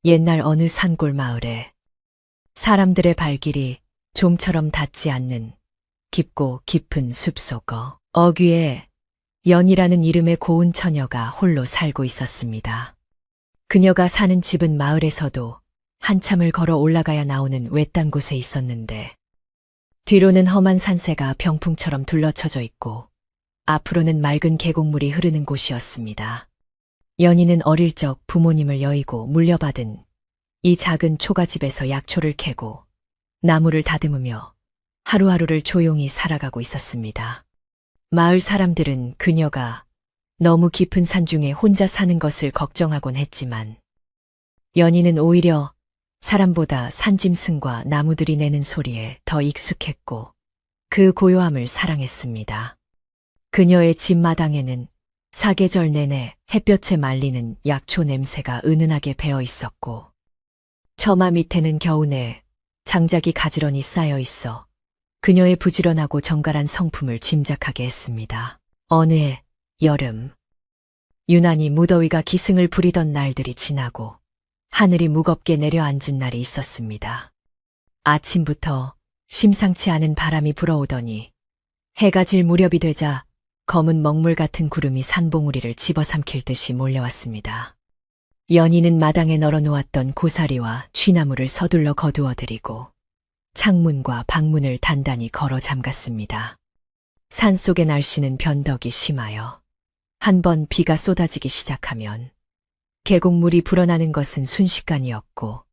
옛날 어느 산골 마을에 사람들의 발길이 좀처럼 닿지 않는 깊고 깊은 숲속 어귀에 연이라는 이름의 고운 처녀가 홀로 살고 있었습니다. 그녀가 사는 집은 마을에서도 한참을 걸어 올라가야 나오는 외딴 곳에 있었는데 뒤로는 험한 산세가 병풍처럼 둘러쳐져 있고 앞으로는 맑은 계곡물이 흐르는 곳이었습니다. 연희는 어릴 적 부모님을 여의고 물려받은 이 작은 초가집에서 약초를 캐고 나무를 다듬으며 하루하루를 조용히 살아가고 있었습니다. 마을 사람들은 그녀가 너무 깊은 산중에 혼자 사는 것을 걱정하곤 했지만 연희는 오히려 사람보다 산짐승과 나무들이 내는 소리에 더 익숙했고 그 고요함을 사랑했습니다. 그녀의 집 마당에는 사계절 내내 햇볕에 말리는 약초 냄새가 은은하게 배어 있었고 처마 밑에는 겨우내 장작이 가지런히 쌓여 있어 그녀의 부지런하고 정갈한 성품을 짐작하게 했습니다. 어느 해 여름, 유난히 무더위가 기승을 부리던 날들이 지나고 하늘이 무겁게 내려앉은 날이 있었습니다. 아침부터 심상치 않은 바람이 불어오더니 해가 질 무렵이 되자 검은 먹물 같은 구름이 산봉우리를 집어삼킬 듯이 몰려왔습니다. 연희는 마당에 널어놓았던 고사리와 쥐나무를 서둘러 거두어들이고 창문과 방문을 단단히 걸어 잠갔습니다. 산속의 날씨는 변덕이 심하여 한번 비가 쏟아지기 시작하면 계곡물이 불어나는 것은 순식간이었고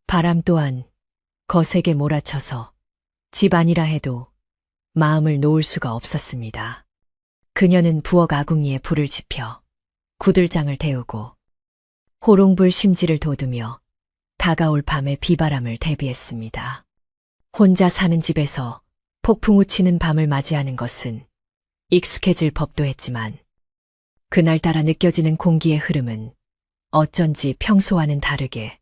바람 또한 거세게 몰아쳐서 집 안이라 해도 마음을 놓을 수가 없었습니다. 그녀는 부엌 아궁이에 불을 지펴 구들장을 데우고 호롱불 심지를 돋우며 다가올 밤의 비바람을 대비했습니다. 혼자 사는 집에서 폭풍 우치는 밤을 맞이하는 것은 익숙해질 법도 했지만 그날따라 느껴지는 공기의 흐름은 어쩐지 평소와는 다르게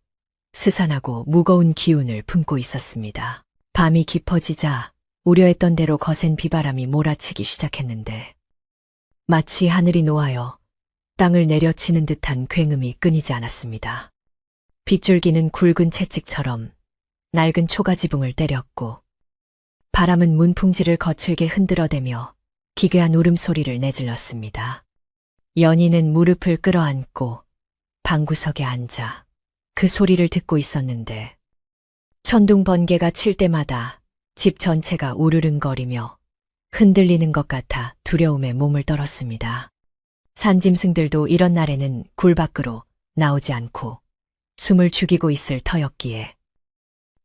스산하고 무거운 기운을 품고 있었습니다. 밤이 깊어지자 우려했던 대로 거센 비바람이 몰아치기 시작했는데 마치 하늘이 노하여 땅을 내려치는 듯한 굉음이 끊이지 않았습니다. 빗줄기는 굵은 채찍처럼 낡은 초가지붕을 때렸고 바람은 문풍지를 거칠게 흔들어대며 기괴한 울음소리를 내질렀습니다. 연희는 무릎을 끌어안고 방구석에 앉아 그 소리를 듣고 있었는데 천둥 번개가 칠 때마다 집 전체가 우르릉거리며 흔들리는 것 같아 두려움에 몸을 떨었습니다. 산짐승들도 이런 날에는 굴 밖으로 나오지 않고 숨을 죽이고 있을 터였기에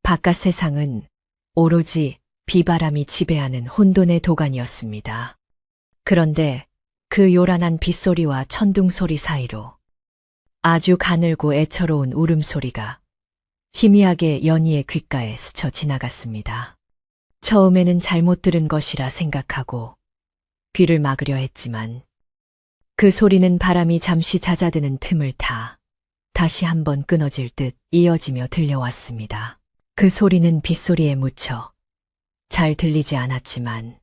바깥 세상은 오로지 비바람이 지배하는 혼돈의 도가니였습니다. 그런데 그 요란한 빗소리와 천둥소리 사이로 아주 가늘고 애처로운 울음소리가 희미하게 연희의 귓가에 스쳐 지나갔습니다. 처음에는 잘못 들은 것이라 생각하고 귀를 막으려 했지만 그 소리는 바람이 잠시 잦아드는 틈을 타 다시 한번 끊어질 듯 이어지며 들려왔습니다. 그 소리는 빗소리에 묻혀 잘 들리지 않았지만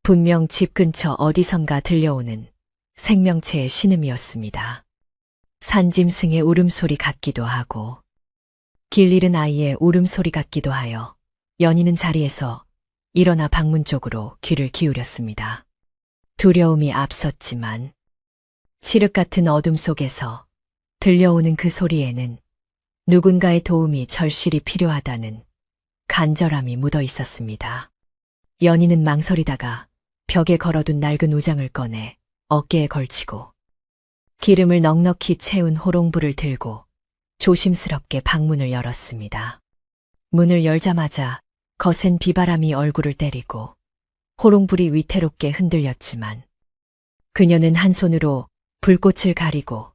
분명 집 근처 어디선가 들려오는 생명체의 신음이었습니다. 산짐승의 울음소리 같기도 하고 길 잃은 아이의 울음소리 같기도 하여 연희는 자리에서 일어나 방문 쪽으로 귀를 기울였습니다. 두려움이 앞섰지만 칠흑 같은 어둠 속에서 들려오는 그 소리에는 누군가의 도움이 절실히 필요하다는 간절함이 묻어 있었습니다. 연희는 망설이다가 벽에 걸어둔 낡은 우장을 꺼내 어깨에 걸치고 기름을 넉넉히 채운 호롱불을 들고 조심스럽게 방문을 열었습니다. 문을 열자마자 거센 비바람이 얼굴을 때리고 호롱불이 위태롭게 흔들렸지만 그녀는 한 손으로 불꽃을 가리고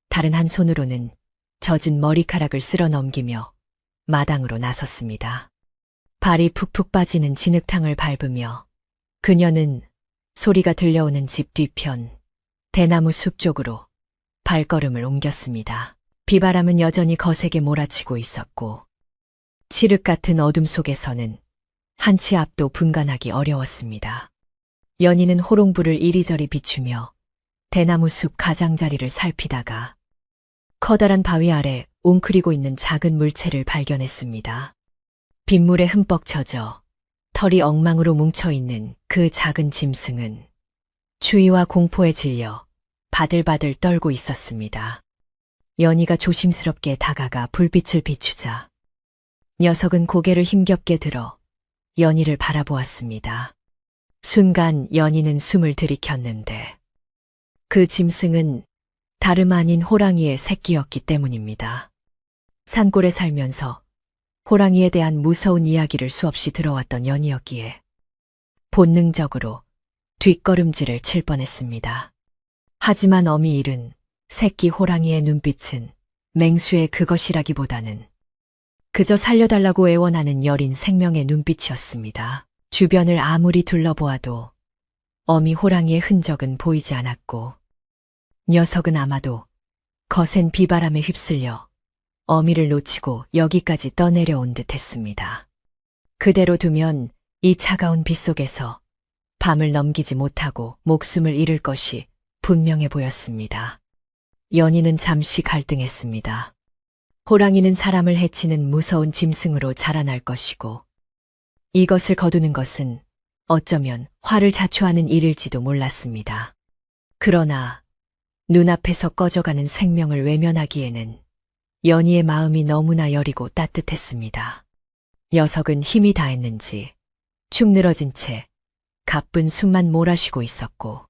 다른 한 손으로는 젖은 머리카락을 쓸어 넘기며 마당으로 나섰습니다. 발이 푹푹 빠지는 진흙탕을 밟으며 그녀는 소리가 들려오는 집 뒤편 대나무 숲 쪽으로 발걸음을 옮겼습니다. 비바람은 여전히 거세게 몰아치고 있었고 칠흑 같은 어둠 속에서는 한 치 앞도 분간하기 어려웠습니다. 연희는 호롱불을 이리저리 비추며 대나무 숲 가장자리를 살피다가 커다란 바위 아래 웅크리고 있는 작은 물체를 발견했습니다. 빗물에 흠뻑 젖어 털이 엉망으로 뭉쳐있는 그 작은 짐승은 추위와 공포에 질려 바들바들 떨고 있었습니다. 연희가 조심스럽게 다가가 불빛을 비추자 녀석은 고개를 힘겹게 들어 연희를 바라보았습니다. 순간 연희는 숨을 들이켰는데 그 짐승은 다름 아닌 호랑이의 새끼였기 때문입니다. 산골에 살면서 호랑이에 대한 무서운 이야기를 수없이 들어왔던 연희였기에 본능적으로 뒷걸음질을 칠 뻔했습니다. 하지만 어미 잃은 새끼 호랑이의 눈빛은 맹수의 그것이라기보다는 그저 살려달라고 애원하는 여린 생명의 눈빛이었습니다. 주변을 아무리 둘러보아도 어미 호랑이의 흔적은 보이지 않았고 녀석은 아마도 거센 비바람에 휩쓸려 어미를 놓치고 여기까지 떠내려온 듯했습니다. 그대로 두면 이 차가운 빗속에서 밤을 넘기지 못하고 목숨을 잃을 것이 분명해 보였습니다. 연희는 잠시 갈등했습니다. 호랑이는 사람을 해치는 무서운 짐승으로 자라날 것이고 이것을 거두는 것은 어쩌면 화를 자초하는 일일지도 몰랐습니다. 그러나 눈앞에서 꺼져가는 생명을 외면하기에는 연희의 마음이 너무나 여리고 따뜻했습니다. 녀석은 힘이 다했는지 축 늘어진 채 가쁜 숨만 몰아쉬고 있었고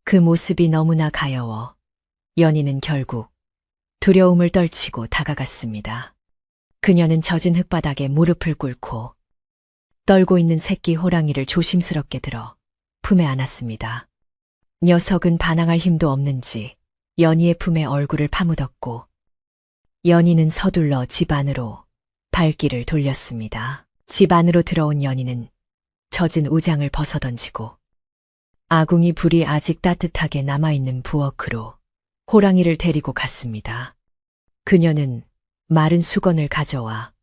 그 모습이 너무나 가여워 연희는 결국 두려움을 떨치고 다가갔습니다. 그녀는 젖은 흙바닥에 무릎을 꿇고 떨고 있는 새끼 호랑이를 조심스럽게 들어 품에 안았습니다. 녀석은 반항할 힘도 없는지 연희의 품에 얼굴을 파묻었고 연희는 서둘러 집 안으로 발길을 돌렸습니다. 집 안으로 들어온 연희는 젖은 우장을 벗어던지고 아궁이 불이 아직 따뜻하게 남아있는 부엌으로 호랑이를 데리고 갔습니다. 그녀는 마른 수건을 가져와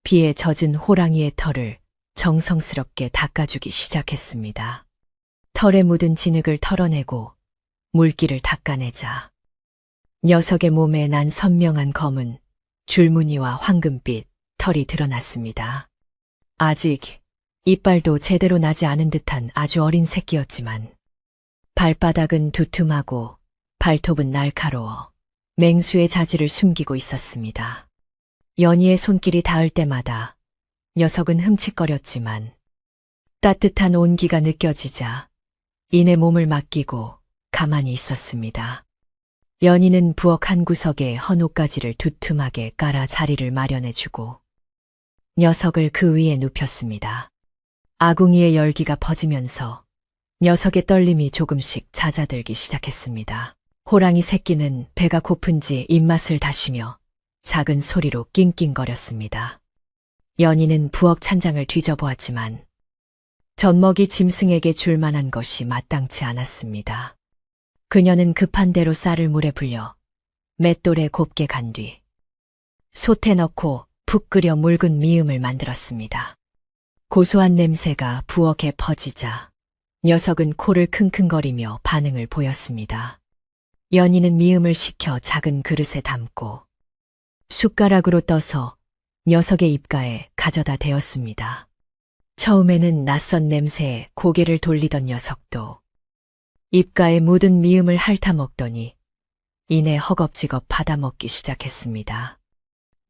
비에 젖은 호랑이의 털을 정성스럽게 닦아주기 시작했습니다. 털에 묻은 진흙을 털어내고 물기를 닦아내자 녀석의 몸에 난 선명한 검은 줄무늬와 황금빛 털이 드러났습니다. 아직 이빨도 제대로 나지 않은 듯한 아주 어린 새끼였지만 발바닥은 두툼하고 발톱은 날카로워 맹수의 자질을 숨기고 있었습니다. 연희의 손길이 닿을 때마다 녀석은 흠칫거렸지만 따뜻한 온기가 느껴지자 이내 몸을 맡기고 가만히 있었습니다. 연희는 부엌 한 구석에 헌옷가지를 두툼하게 깔아 자리를 마련해주고 녀석을 그 위에 눕혔습니다. 아궁이의 열기가 퍼지면서 녀석의 떨림이 조금씩 잦아들기 시작했습니다. 호랑이 새끼는 배가 고픈지 입맛을 다시며 작은 소리로 낑낑거렸습니다. 연희는 부엌 찬장을 뒤져보았지만 젖먹이 짐승에게 줄 만한 것이 마땅치 않았습니다. 그녀는 급한 대로 쌀을 물에 불려 맷돌에 곱게 간 뒤 솥에 넣고 푹 끓여 묽은 미음을 만들었습니다. 고소한 냄새가 부엌에 퍼지자 녀석은 코를 킁킁거리며 반응을 보였습니다. 연희는 미음을 식혀 작은 그릇에 담고 숟가락으로 떠서 녀석의 입가에 가져다 대었습니다. 처음에는 낯선 냄새에 고개를 돌리던 녀석도 입가에 묻은 미음을 핥아먹더니 이내 허겁지겁 받아먹기 시작했습니다.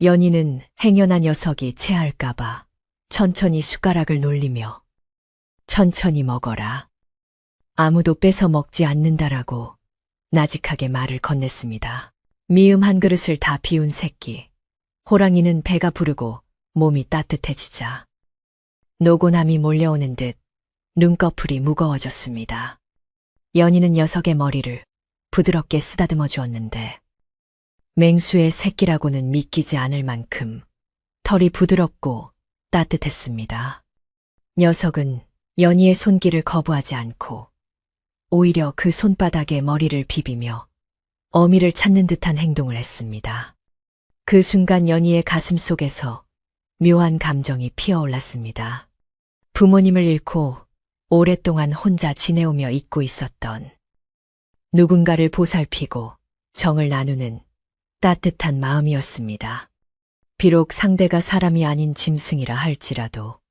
연희는 행여나 녀석이 체할까봐 천천히 숟가락을 놀리며 천천히 먹어라. 아무도 뺏어 먹지 않는다라고 나직하게 말을 건넸습니다. 미음 한 그릇을 다 비운 새끼. 호랑이는 배가 부르고 몸이 따뜻해지자 노곤함이 몰려오는 듯 눈꺼풀이 무거워졌습니다. 연희는 녀석의 머리를 부드럽게 쓰다듬어 주었는데 맹수의 새끼라고는 믿기지 않을 만큼 털이 부드럽고 따뜻했습니다. 녀석은 연희의 손길을 거부하지 않고 오히려 그 손바닥에 머리를 비비며 어미를 찾는 듯한 행동을 했습니다. 그 순간 연희의 가슴 속에서 묘한 감정이 피어올랐습니다. 부모님을 잃고 오랫동안 혼자 지내오며 잊고 있었던 누군가를 보살피고 정을 나누는 따뜻한 마음이었습니다. 비록 상대가 사람이 아닌 짐승이라 할지라도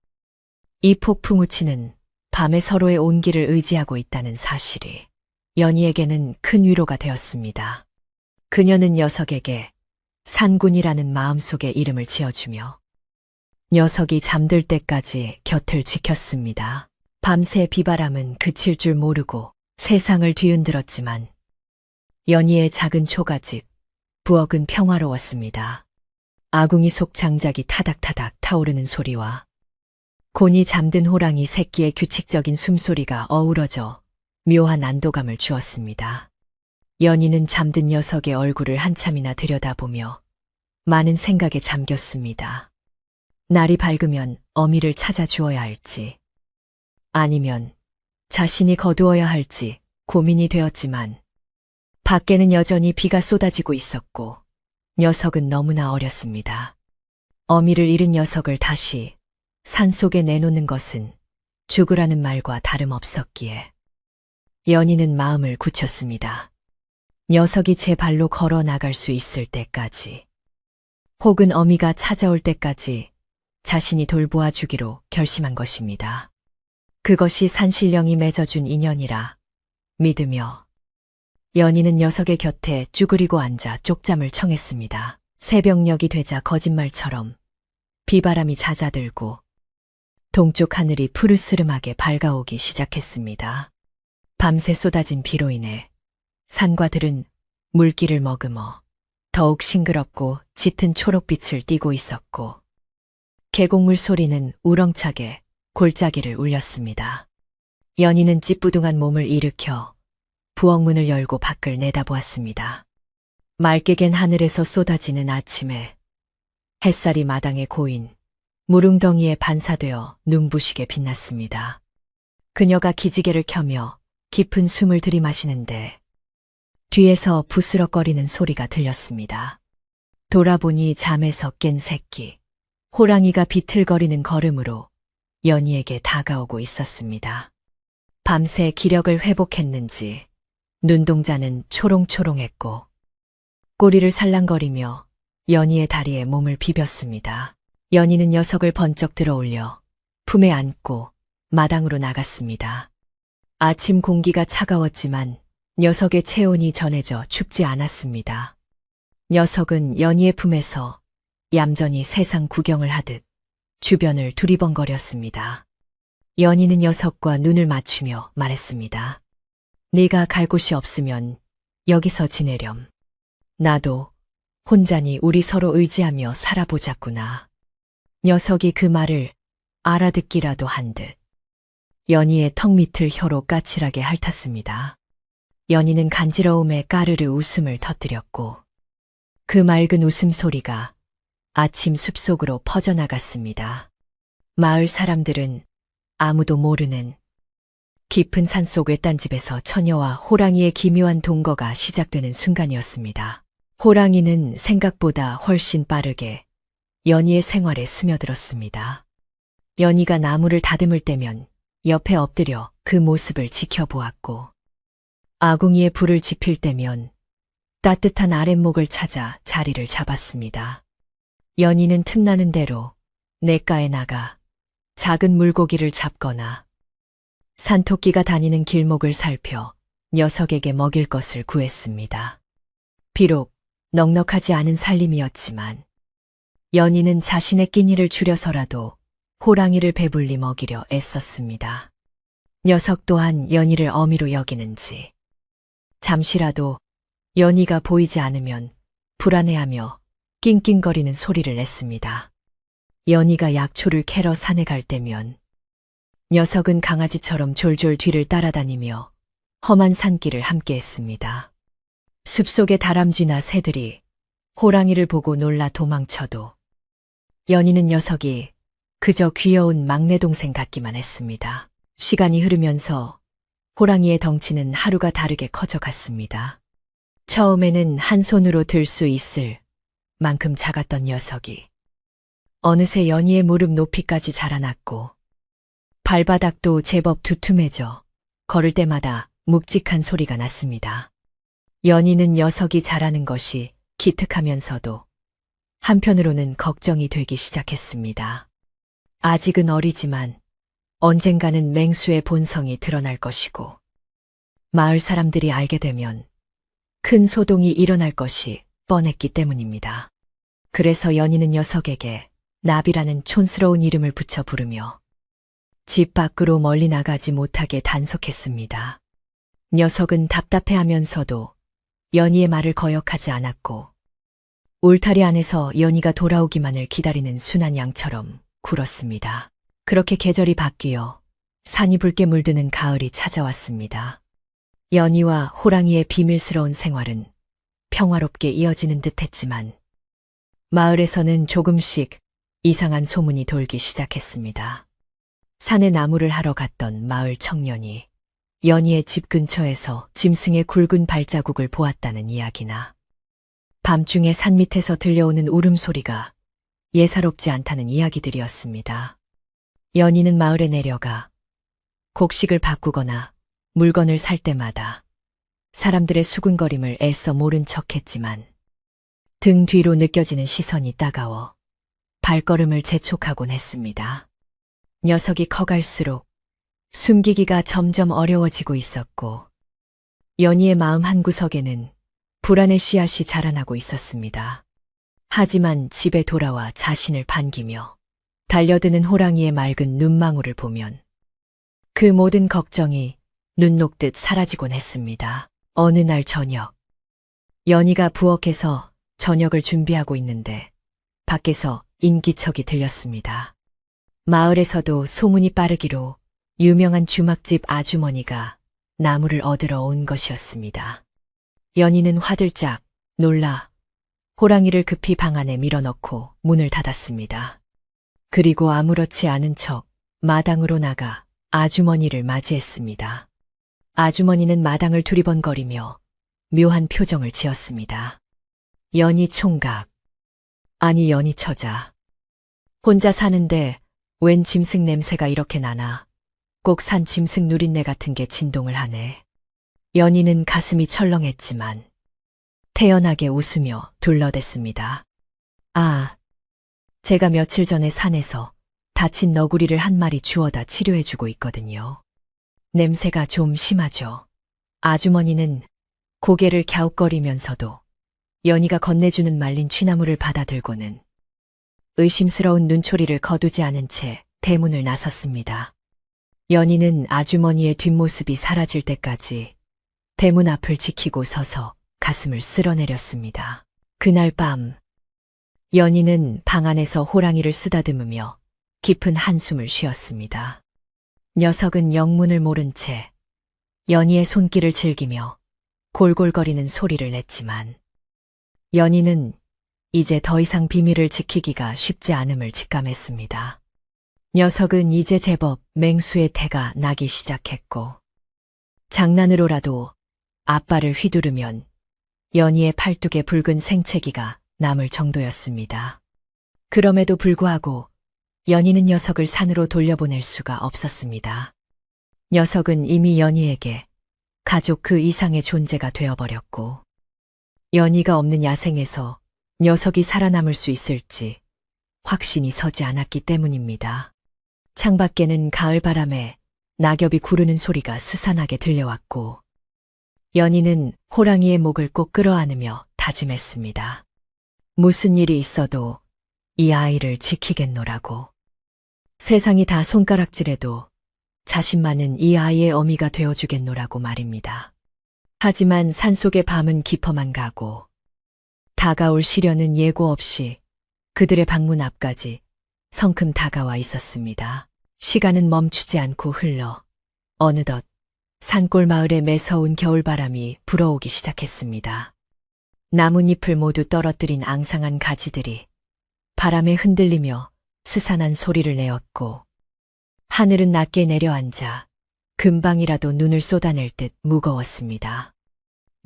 이 폭풍우치는 밤에 서로의 온기를 의지하고 있다는 사실이 연희에게는 큰 위로가 되었습니다. 그녀는 녀석에게 산군이라는 마음속의 이름을 지어주며 녀석이 잠들 때까지 곁을 지켰습니다. 밤새 비바람은 그칠 줄 모르고 세상을 뒤흔들었지만 연희의 작은 초가집, 부엌은 평화로웠습니다. 아궁이 속 장작이 타닥타닥 타오르는 소리와 곤히 잠든 호랑이 새끼의 규칙적인 숨소리가 어우러져 묘한 안도감을 주었습니다. 연희는 잠든 녀석의 얼굴을 한참이나 들여다보며 많은 생각에 잠겼습니다. 날이 밝으면 어미를 찾아주어야 할지, 아니면 자신이 거두어야 할지 고민이 되었지만 밖에는 여전히 비가 쏟아지고 있었고 녀석은 너무나 어렸습니다. 어미를 잃은 녀석을 다시 산속에 내놓는 것은 죽으라는 말과 다름없었기에 연희는 마음을 굳혔습니다. 녀석이 제 발로 걸어 나갈 수 있을 때까지, 혹은 어미가 찾아올 때까지 자신이 돌보아 주기로 결심한 것입니다. 그것이 산신령이 맺어준 인연이라 믿으며 연희는 녀석의 곁에 쭈그리고 앉아 쪽잠을 청했습니다. 새벽녘이 되자 거짓말처럼 비바람이 잦아들고 동쪽 하늘이 푸르스름하게 밝아오기 시작했습니다. 밤새 쏟아진 비로 인해 산과 들은 물기를 머금어 더욱 싱그럽고 짙은 초록빛을 띠고 있었고 계곡물 소리는 우렁차게 골짜기를 울렸습니다. 연희는 찌뿌둥한 몸을 일으켜 부엌 문을 열고 밖을 내다보았습니다. 맑게 갠 하늘에서 쏟아지는 아침에 햇살이 마당에 고인 무릉덩이에 반사되어 눈부시게 빛났습니다. 그녀가 기지개를 켜며 깊은 숨을 들이마시는데 뒤에서 부스럭거리는 소리가 들렸습니다. 돌아보니 잠에서 깬 새끼, 호랑이가 비틀거리는 걸음으로 연희에게 다가오고 있었습니다. 밤새 기력을 회복했는지 눈동자는 초롱초롱했고 꼬리를 살랑거리며 연희의 다리에 몸을 비볐습니다. 연희는 녀석을 번쩍 들어올려 품에 안고 마당으로 나갔습니다. 아침 공기가 차가웠지만 녀석의 체온이 전해져 춥지 않았습니다. 녀석은 연희의 품에서 얌전히 세상 구경을 하듯 주변을 두리번거렸습니다. 연희는 녀석과 눈을 맞추며 말했습니다. 네가 갈 곳이 없으면 여기서 지내렴. 나도 혼자니 우리 서로 의지하며 살아보자꾸나. 녀석이 그 말을 알아듣기라도 한 듯 연희의 턱 밑을 혀로 까칠하게 핥았습니다. 연희는 간지러움에 까르르 웃음을 터뜨렸고 그 맑은 웃음소리가 아침 숲속으로 퍼져나갔습니다. 마을 사람들은 아무도 모르는 깊은 산속 외딴집에서 처녀와 호랑이의 기묘한 동거가 시작되는 순간이었습니다. 호랑이는 생각보다 훨씬 빠르게 연희의 생활에 스며들었습니다. 연희가 나무를 다듬을 때면 옆에 엎드려 그 모습을 지켜보았고 아궁이에 불을 지필 때면 따뜻한 아랫목을 찾아 자리를 잡았습니다. 연희는 틈나는 대로 냇가에 나가 작은 물고기를 잡거나 산토끼가 다니는 길목을 살펴 녀석에게 먹일 것을 구했습니다. 비록 넉넉하지 않은 살림이었지만 연희는 자신의 끼니를 줄여서라도 호랑이를 배불리 먹이려 애썼습니다. 녀석 또한 연희를 어미로 여기는지 잠시라도 연희가 보이지 않으면 불안해하며 낑낑거리는 소리를 냈습니다. 연희가 약초를 캐러 산에 갈 때면 녀석은 강아지처럼 졸졸 뒤를 따라다니며 험한 산길을 함께했습니다. 숲속의 다람쥐나 새들이 호랑이를 보고 놀라 도망쳐도 연희는 녀석이 그저 귀여운 막내 동생 같기만 했습니다. 시간이 흐르면서 호랑이의 덩치는 하루가 다르게 커져갔습니다. 처음에는 한 손으로 들 수 있을 만큼 작았던 녀석이 어느새 연희의 무릎 높이까지 자라났고 발바닥도 제법 두툼해져 걸을 때마다 묵직한 소리가 났습니다. 연희는 녀석이 자라는 것이 기특하면서도 한편으로는 걱정이 되기 시작했습니다. 아직은 어리지만 언젠가는 맹수의 본성이 드러날 것이고 마을 사람들이 알게 되면 큰 소동이 일어날 것이 뻔했기 때문입니다. 그래서 연희는 녀석에게 나비라는 촌스러운 이름을 붙여 부르며 집 밖으로 멀리 나가지 못하게 단속했습니다. 녀석은 답답해하면서도 연희의 말을 거역하지 않았고 울타리 안에서 연희가 돌아오기만을 기다리는 순한 양처럼 굴었습니다. 그렇게 계절이 바뀌어 산이 붉게 물드는 가을이 찾아왔습니다. 연희와 호랑이의 비밀스러운 생활은 평화롭게 이어지는 듯했지만 마을에서는 조금씩 이상한 소문이 돌기 시작했습니다. 산에 나무를 하러 갔던 마을 청년이 연희의 집 근처에서 짐승의 굵은 발자국을 보았다는 이야기나 밤중에 산 밑에서 들려오는 울음소리가 예사롭지 않다는 이야기들이었습니다. 연희는 마을에 내려가 곡식을 바꾸거나 물건을 살 때마다 사람들의 수군거림을 애써 모른 척했지만 등 뒤로 느껴지는 시선이 따가워 발걸음을 재촉하곤 했습니다. 녀석이 커갈수록 숨기기가 점점 어려워지고 있었고 연희의 마음 한구석에는 불안의 씨앗이 자라나고 있었습니다. 하지만 집에 돌아와 자신을 반기며 달려드는 호랑이의 맑은 눈망울을 보면 그 모든 걱정이 눈 녹듯 사라지곤 했습니다. 어느 날 저녁, 연희가 부엌에서 저녁을 준비하고 있는데 밖에서 인기척이 들렸습니다. 마을에서도 소문이 빠르기로 유명한 주막집 아주머니가 나무를 얻으러 온 것이었습니다. 연희는 화들짝 놀라 호랑이를 급히 방 안에 밀어넣고 문을 닫았습니다. 그리고 아무렇지 않은 척 마당으로 나가 아주머니를 맞이했습니다. 아주머니는 마당을 두리번거리며 묘한 표정을 지었습니다. 연희 총각, 아니 연희 처자. 혼자 사는데 웬 짐승 냄새가 이렇게 나나. 꼭 산 짐승 누린내 같은 게 진동을 하네. 연희는 가슴이 철렁했지만 태연하게 웃으며 둘러댔습니다. 아, 제가 며칠 전에 산에서 다친 너구리를 한 마리 주워다 치료해주고 있거든요. 냄새가 좀 심하죠. 아주머니는 고개를 갸웃거리면서도 연희가 건네주는 말린 취나물을 받아들고는 의심스러운 눈초리를 거두지 않은 채 대문을 나섰습니다. 연희는 아주머니의 뒷모습이 사라질 때까지 대문 앞을 지키고 서서 가슴을 쓸어내렸습니다. 그날 밤, 연희는 방 안에서 호랑이를 쓰다듬으며 깊은 한숨을 쉬었습니다. 녀석은 영문을 모른 채 연희의 손길을 즐기며 골골거리는 소리를 냈지만 연희는 이제 더 이상 비밀을 지키기가 쉽지 않음을 직감했습니다. 녀석은 이제 제법 맹수의 태가 나기 시작했고 장난으로라도 앞발을 휘두르면 연희의 팔뚝에 붉은 생채기가 남을 정도였습니다. 그럼에도 불구하고 연희는 녀석을 산으로 돌려보낼 수가 없었습니다. 녀석은 이미 연희에게 가족 그 이상의 존재가 되어버렸고 연희가 없는 야생에서 녀석이 살아남을 수 있을지 확신이 서지 않았기 때문입니다. 창밖에는 가을바람에 낙엽이 구르는 소리가 스산하게 들려왔고 연희는 호랑이의 목을 꼭 끌어안으며 다짐했습니다. 무슨 일이 있어도 이 아이를 지키겠노라고. 세상이 다 손가락질해도 자신만은 이 아이의 어미가 되어주겠노라고 말입니다. 하지만 산속의 밤은 깊어만 가고 다가올 시련은 예고 없이 그들의 방문 앞까지 성큼 다가와 있었습니다. 시간은 멈추지 않고 흘러 어느덧 산골 마을에 매서운 겨울바람이 불어오기 시작했습니다. 나뭇잎을 모두 떨어뜨린 앙상한 가지들이 바람에 흔들리며 스산한 소리를 내었고 하늘은 낮게 내려앉아 금방이라도 눈을 쏟아낼 듯 무거웠습니다.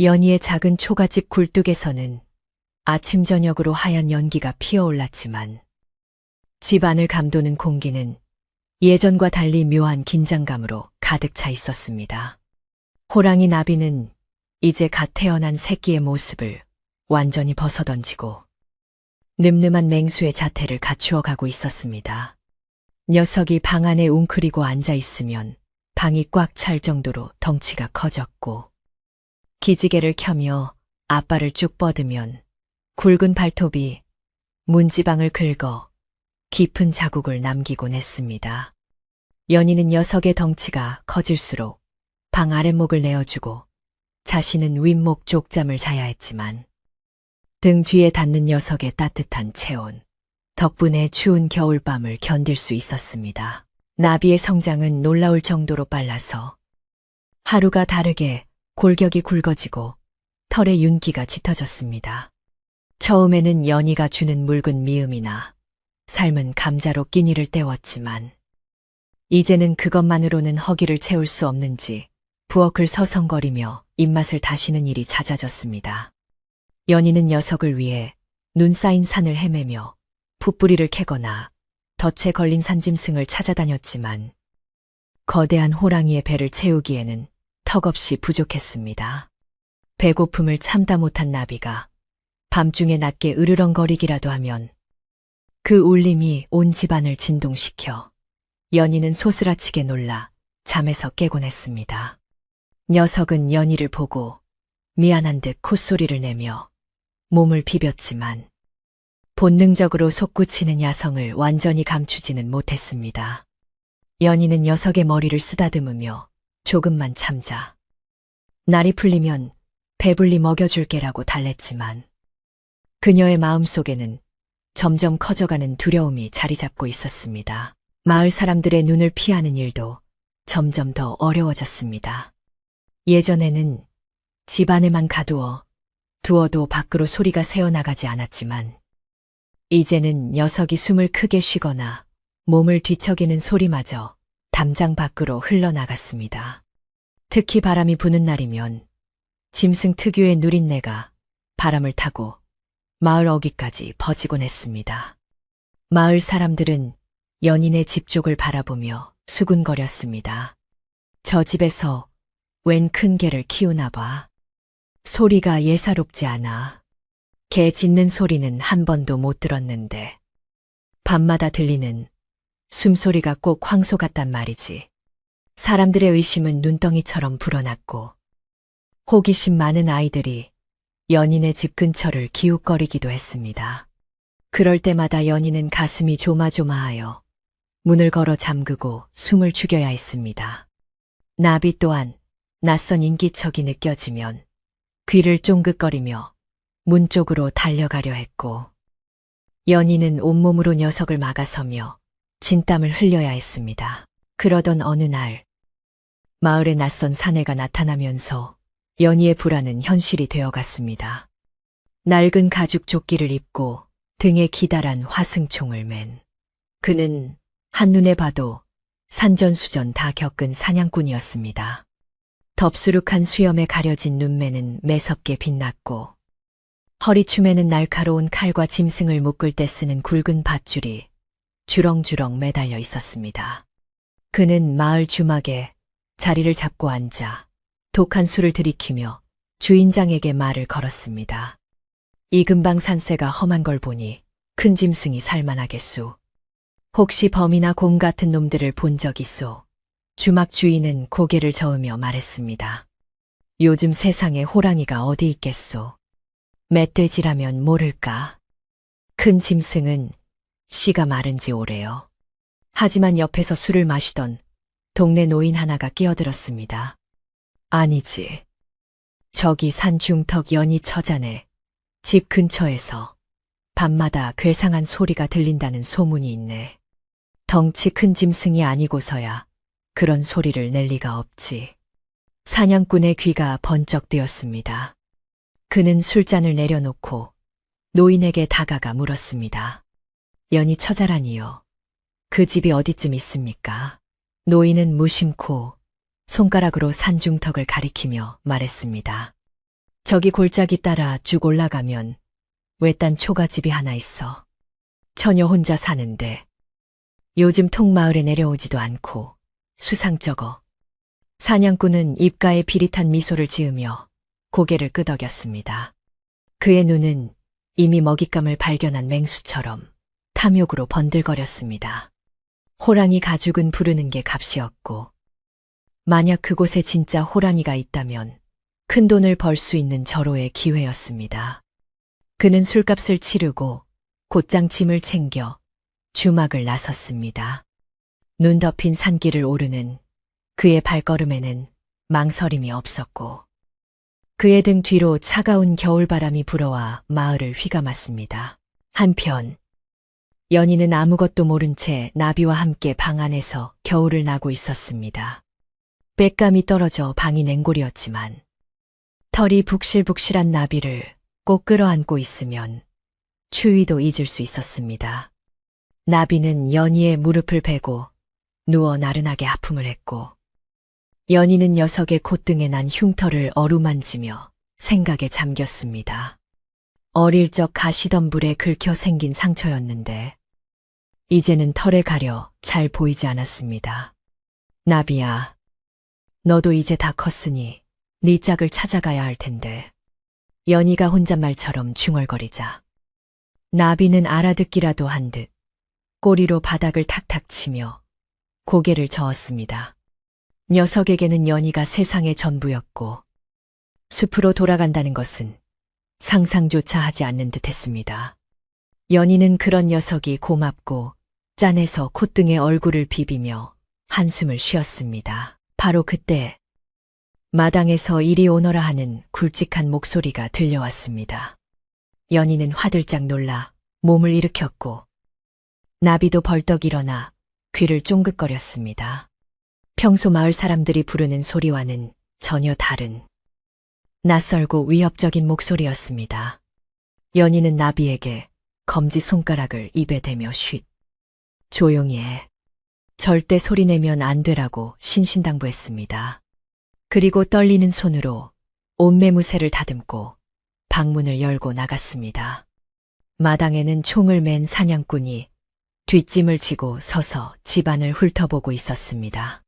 연희의 작은 초가집 굴뚝에서는 아침 저녁으로 하얀 연기가 피어올랐지만 집 안을 감도는 공기는 예전과 달리 묘한 긴장감으로 가득 차 있었습니다. 호랑이 나비는 이제 갓 태어난 새끼의 모습을 완전히 벗어던지고 늠름한 맹수의 자태를 갖추어 가고 있었습니다. 녀석이 방 안에 웅크리고 앉아 있으면 방이 꽉 찰 정도로 덩치가 커졌고 기지개를 켜며 앞발을 쭉 뻗으면 굵은 발톱이 문지방을 긁어 깊은 자국을 남기곤 했습니다. 연희는 녀석의 덩치가 커질수록 방 아랫목을 내어주고 자신은 윗목 쪽잠을 자야 했지만 등 뒤에 닿는 녀석의 따뜻한 체온 덕분에 추운 겨울밤을 견딜 수 있었습니다. 나비의 성장은 놀라울 정도로 빨라서 하루가 다르게 골격이 굵어지고 털의 윤기가 짙어졌습니다. 처음에는 연희가 주는 묽은 미음이나 삶은 감자로 끼니를 때웠지만 이제는 그것만으로는 허기를 채울 수 없는지 부엌을 서성거리며 입맛을 다시는 일이 잦아졌습니다. 연희는 녀석을 위해 눈 쌓인 산을 헤매며 풋뿌리를 캐거나 덫에 걸린 산짐승을 찾아다녔지만 거대한 호랑이의 배를 채우기에는 턱없이 부족했습니다. 배고픔을 참다 못한 나비가 밤중에 낮게 으르렁거리기라도 하면 그 울림이 온 집안을 진동시켜 연희는 소스라치게 놀라 잠에서 깨곤 했습니다. 녀석은 연희를 보고 미안한 듯 콧소리를 내며 몸을 비볐지만 본능적으로 솟구치는 야성을 완전히 감추지는 못했습니다. 연희는 녀석의 머리를 쓰다듬으며 조금만 참자. 날이 풀리면 배불리 먹여줄게라고 달랬지만 그녀의 마음속에는 점점 커져가는 두려움이 자리 잡고 있었습니다. 마을 사람들의 눈을 피하는 일도 점점 더 어려워졌습니다. 예전에는 집 안에만 두어도 밖으로 소리가 새어나가지 않았지만 이제는 녀석이 숨을 크게 쉬거나 몸을 뒤척이는 소리마저 담장 밖으로 흘러나갔습니다. 특히 바람이 부는 날이면 짐승 특유의 누린내가 바람을 타고 마을 어귀까지 퍼지곤 했습니다. 마을 사람들은 연인의 집 쪽을 바라보며 수군거렸습니다. 저 집에서 웬 큰 개를 키우나 봐. 소리가 예사롭지 않아. 개 짖는 소리는 한 번도 못 들었는데 밤마다 들리는 숨소리가 꼭 황소 같단 말이지. 사람들의 의심은 눈덩이처럼 불어났고 호기심 많은 아이들이 연인의 집 근처를 기웃거리기도 했습니다. 그럴 때마다 연인은 가슴이 조마조마하여 문을 걸어 잠그고 숨을 죽여야 했습니다. 나비 또한 낯선 인기척이 느껴지면 귀를 쫑긋거리며 문 쪽으로 달려가려 했고 연희는 온몸으로 녀석을 막아서며 진땀을 흘려야 했습니다. 그러던 어느 날 마을에 낯선 사내가 나타나면서 연희의 불안은 현실이 되어갔습니다. 낡은 가죽 조끼를 입고 등에 기다란 화승총을 맨 그는 한눈에 봐도 산전수전 다 겪은 사냥꾼이었습니다. 덥수룩한 수염에 가려진 눈매는 매섭게 빛났고 허리춤에는 날카로운 칼과 짐승을 묶을 때 쓰는 굵은 밧줄이 주렁주렁 매달려 있었습니다. 그는 마을 주막에 자리를 잡고 앉아 독한 술을 들이키며 주인장에게 말을 걸었습니다. 이 근방 산세가 험한 걸 보니 큰 짐승이 살만하겠소. 혹시 범이나 곰 같은 놈들을 본 적 있소? 주막 주인은 고개를 저으며 말했습니다. 요즘 세상에 호랑이가 어디 있겠소? 멧돼지라면 모를까? 큰 짐승은 씨가 마른 지 오래요. 하지만 옆에서 술을 마시던 동네 노인 하나가 끼어들었습니다. 아니지. 저기 산 중턱 연희 처자네. 집 근처에서 밤마다 괴상한 소리가 들린다는 소문이 있네. 덩치 큰 짐승이 아니고서야 그런 소리를 낼 리가 없지. 사냥꾼의 귀가 번쩍 뜨였습니다. 그는 술잔을 내려놓고 노인에게 다가가 물었습니다. 연희 처자라니요. 그 집이 어디쯤 있습니까? 노인은 무심코 손가락으로 산중턱을 가리키며 말했습니다. 저기 골짜기 따라 쭉 올라가면 외딴 초가집이 하나 있어. 처녀 혼자 사는데 요즘 통마을에 내려오지도 않고 수상쩍어. 사냥꾼은 입가에 비릿한 미소를 지으며 고개를 끄덕였습니다. 그의 눈은 이미 먹잇감을 발견한 맹수처럼 탐욕으로 번들거렸습니다. 호랑이 가죽은 부르는 게 값이었고, 만약 그곳에 진짜 호랑이가 있다면 큰 돈을 벌 수 있는 절호의 기회였습니다. 그는 술값을 치르고 곧장 짐을 챙겨 주막을 나섰습니다. 눈 덮인 산길을 오르는 그의 발걸음에는 망설임이 없었고, 그의 등 뒤로 차가운 겨울바람이 불어와 마을을 휘감았습니다. 한편 연희는 아무것도 모른 채 나비와 함께 방 안에서 겨울을 나고 있었습니다. 땔감이 떨어져 방이 냉골이었지만 털이 북실북실한 나비를 꼭 끌어안고 있으면 추위도 잊을 수 있었습니다. 나비는 연희의 무릎을 베고 누워 나른하게 하품을 했고, 연희는 녀석의 콧등에 난 흉터를 어루만지며 생각에 잠겼습니다. 어릴 적 가시덤불에 긁혀 생긴 상처였는데 이제는 털에 가려 잘 보이지 않았습니다. 나비야, 너도 이제 다 컸으니 네 짝을 찾아가야 할 텐데. 연희가 혼잣말처럼 중얼거리자 나비는 알아듣기라도 한 듯 꼬리로 바닥을 탁탁 치며 고개를 저었습니다. 녀석에게는 연희가 세상의 전부였고 숲으로 돌아간다는 것은 상상조차 하지 않는 듯했습니다. 연희는 그런 녀석이 고맙고 짠해서 콧등에 얼굴을 비비며 한숨을 쉬었습니다. 바로 그때 마당에서 이리 오너라 하는 굵직한 목소리가 들려왔습니다. 연희는 화들짝 놀라 몸을 일으켰고 나비도 벌떡 일어나 귀를 쫑긋거렸습니다. 평소 마을 사람들이 부르는 소리와는 전혀 다른 낯설고 위협적인 목소리였습니다. 연희는 나비에게 검지 손가락을 입에 대며 쉿. 조용히 해. 절대 소리내면 안 되라고 신신당부했습니다. 그리고 떨리는 손으로 옷매무새를 다듬고 방문을 열고 나갔습니다. 마당에는 총을 맨 사냥꾼이 뒷짐을 지고 서서 집안을 훑어보고 있었습니다.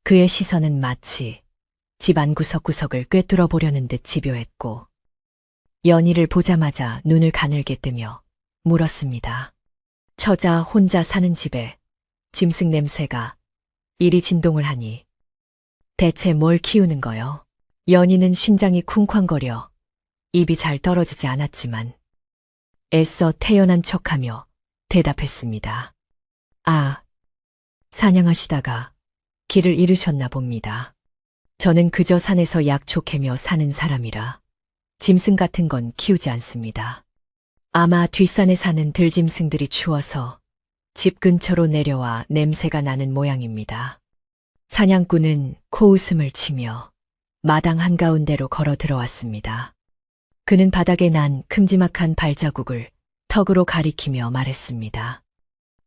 그의 시선은 마치 집안 구석구석을 꿰뚫어 보려는 듯 집요했고, 연희를 보자마자 눈을 가늘게 뜨며 물었습니다. 처자 혼자 사는 집에 짐승 냄새가 이리 진동을 하니 대체 뭘 키우는 거요? 연희는 심장이 쿵쾅거려 입이 잘 떨어지지 않았지만 애써 태연한 척하며 대답했습니다. 아, 사냥하시다가 길을 잃으셨나 봅니다. 저는 그저 산에서 약초 캐며 사는 사람이라 짐승 같은 건 키우지 않습니다. 아마 뒷산에 사는 들짐승들이 추워서 집 근처로 내려와 냄새가 나는 모양입니다. 사냥꾼은 코웃음을 치며 마당 한가운데로 걸어 들어왔습니다. 그는 바닥에 난 큼지막한 발자국을 턱으로 가리키며 말했습니다.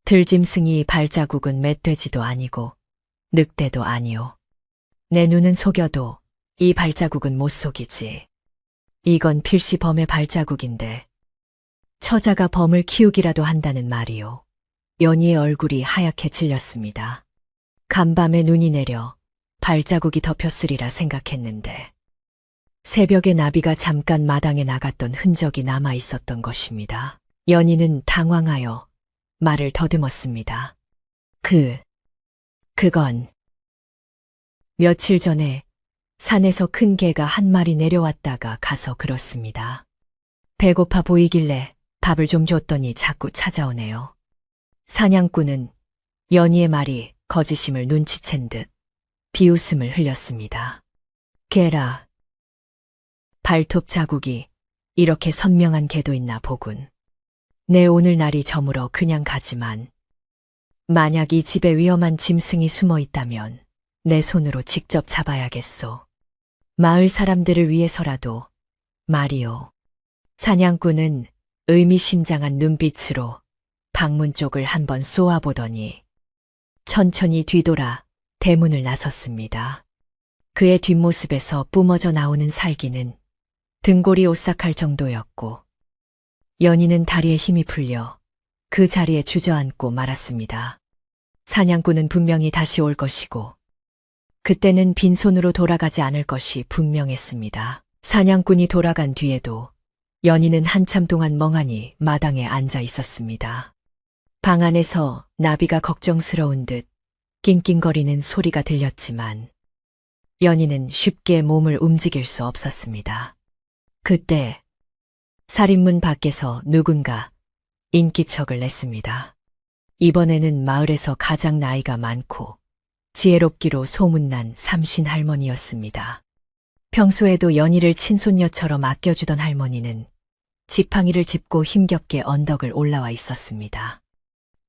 들짐승이 발자국은 멧돼지도 아니고 늑대도 아니오. 내 눈은 속여도 이 발자국은 못 속이지. 이건 필시 범의 발자국인데 처자가 범을 키우기라도 한다는 말이오. 연희의 얼굴이 하얗게 질렸습니다. 간밤에 눈이 내려 발자국이 덮였으리라 생각했는데 새벽에 나비가 잠깐 마당에 나갔던 흔적이 남아 있었던 것입니다. 연희는 당황하여 말을 더듬었습니다. 그건 며칠 전에 산에서 큰 개가 한 마리 내려왔다가 가서 그렇습니다. 배고파 보이길래 밥을 좀 줬더니 자꾸 찾아오네요. 사냥꾼은 연희의 말이 거짓임을 눈치챈 듯 비웃음을 흘렸습니다. 개라. 발톱 자국이 이렇게 선명한 개도 있나 보군. 내 오늘 날이 저물어 그냥 가지만 만약 이 집에 위험한 짐승이 숨어 있다면 내 손으로 직접 잡아야겠소. 마을 사람들을 위해서라도 말이오. 사냥꾼은 의미심장한 눈빛으로 방문 쪽을 한번 쏘아보더니 천천히 뒤돌아 대문을 나섰습니다. 그의 뒷모습에서 뿜어져 나오는 살기는 등골이 오싹할 정도였고 연희는 다리에 힘이 풀려 그 자리에 주저앉고 말았습니다. 사냥꾼은 분명히 다시 올 것이고 그때는 빈손으로 돌아가지 않을 것이 분명했습니다. 사냥꾼이 돌아간 뒤에도 연희는 한참 동안 멍하니 마당에 앉아 있었습니다. 방 안에서 나비가 걱정스러운 듯 낑낑거리는 소리가 들렸지만 연희는 쉽게 몸을 움직일 수 없었습니다. 그때 살인문 밖에서 누군가 인기척을 냈습니다. 이번에는 마을에서 가장 나이가 많고 지혜롭기로 소문난 삼신 할머니였습니다. 평소에도 연희를 친손녀처럼 아껴주던 할머니는 지팡이를 짚고 힘겹게 언덕을 올라와 있었습니다.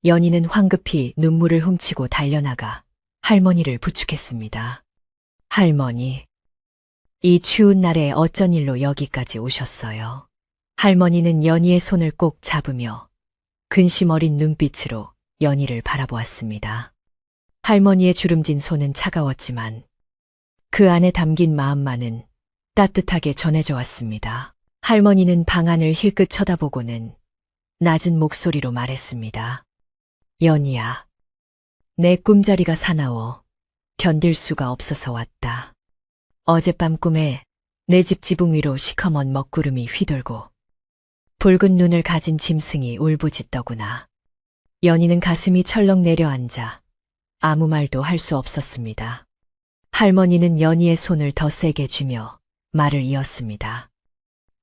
연희는 황급히 눈물을 훔치고 달려나가 할머니를 부축했습니다. 할머니, 이 추운 날에 어쩐 일로 여기까지 오셨어요? 할머니는 연희의 손을 꼭 잡으며 근심 어린 눈빛으로 연희를 바라보았습니다. 할머니의 주름진 손은 차가웠지만 그 안에 담긴 마음만은 따뜻하게 전해져 왔습니다. 할머니는 방 안을 힐끗 쳐다보고는 낮은 목소리로 말했습니다. 연희야, 내 꿈자리가 사나워 견딜 수가 없어서 왔다. 어젯밤 꿈에 내 집 지붕 위로 시커먼 먹구름이 휘돌고 붉은 눈을 가진 짐승이 울부짖더구나. 연희는 가슴이 철렁 내려앉아 아무 말도 할 수 없었습니다. 할머니는 연희의 손을 더 세게 쥐며 말을 이었습니다.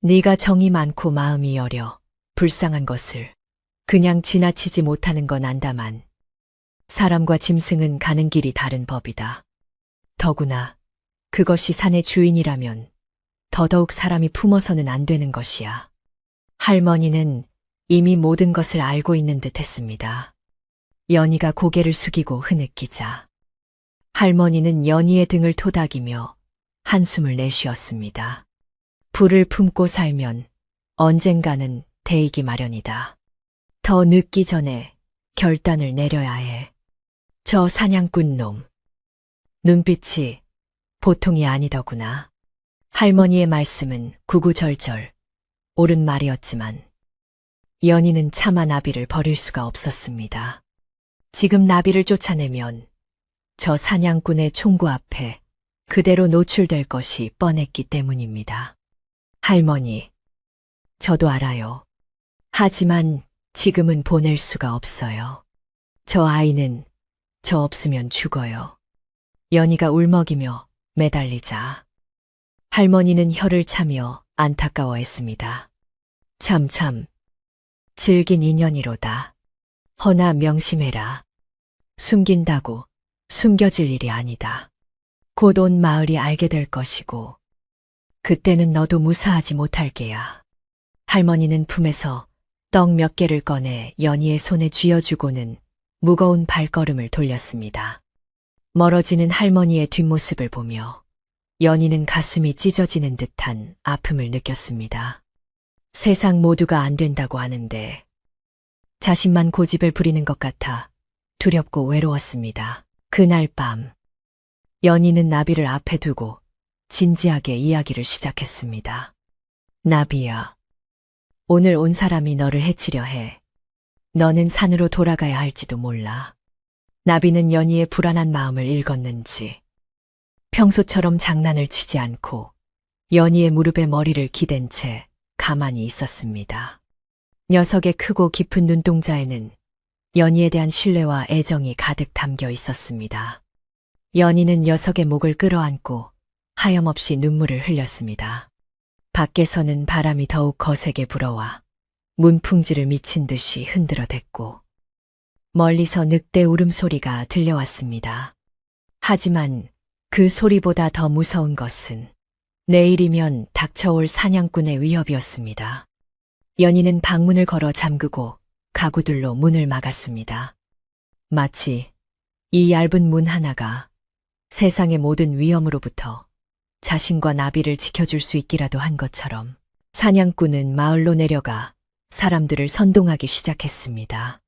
네가 정이 많고 마음이 여려 불쌍한 것을 그냥 지나치지 못하는 건 안다만 사람과 짐승은 가는 길이 다른 법이다. 더구나 그것이 산의 주인이라면 더더욱 사람이 품어서는 안 되는 것이야. 할머니는 이미 모든 것을 알고 있는 듯 했습니다. 연희가 고개를 숙이고 흐느끼자 할머니는 연희의 등을 토닥이며 한숨을 내쉬었습니다. 불을 품고 살면 언젠가는 데이기 마련이다. 더 늦기 전에 결단을 내려야 해. 저 사냥꾼 놈. 눈빛이 보통이 아니더구나. 할머니의 말씀은 구구절절 옳은 말이었지만 연희는 차마 나비를 버릴 수가 없었습니다. 지금 나비를 쫓아내면 저 사냥꾼의 총구 앞에 그대로 노출될 것이 뻔했기 때문입니다. 할머니, 저도 알아요. 하지만 지금은 보낼 수가 없어요. 저 아이는 저 없으면 죽어요. 연희가 울먹이며 매달리자 할머니는 혀를 차며 안타까워했습니다. 참, 질긴 인연이로다. 허나 명심해라. 숨긴다고 숨겨질 일이 아니다. 곧 온 마을이 알게 될 것이고 그때는 너도 무사하지 못할 게야. 할머니는 품에서 떡 몇 개를 꺼내 연희의 손에 쥐어주고는 무거운 발걸음을 돌렸습니다. 멀어지는 할머니의 뒷모습을 보며 연희는 가슴이 찢어지는 듯한 아픔을 느꼈습니다. 세상 모두가 안 된다고 하는데 자신만 고집을 부리는 것 같아 두렵고 외로웠습니다. 그날 밤 연희는 나비를 앞에 두고 진지하게 이야기를 시작했습니다. 나비야, 오늘 온 사람이 너를 해치려 해. 너는 산으로 돌아가야 할지도 몰라. 나비는 연희의 불안한 마음을 읽었는지 평소처럼 장난을 치지 않고 연희의 무릎에 머리를 기댄 채 가만히 있었습니다. 녀석의 크고 깊은 눈동자에는 연희에 대한 신뢰와 애정이 가득 담겨 있었습니다. 연희는 녀석의 목을 끌어안고 하염없이 눈물을 흘렸습니다. 밖에서는 바람이 더욱 거세게 불어와 문풍지를 미친 듯이 흔들어댔고 멀리서 늑대 울음소리가 들려왔습니다. 하지만 그 소리보다 더 무서운 것은 내일이면 닥쳐올 사냥꾼의 위협이었습니다. 연희는 방문을 걸어 잠그고 가구들로 문을 막았습니다. 마치 이 얇은 문 하나가 세상의 모든 위험으로부터 자신과 나비를 지켜줄 수 있기라도 한 것처럼 사냥꾼은 마을로 내려가 사람들을 선동하기 시작했습니다.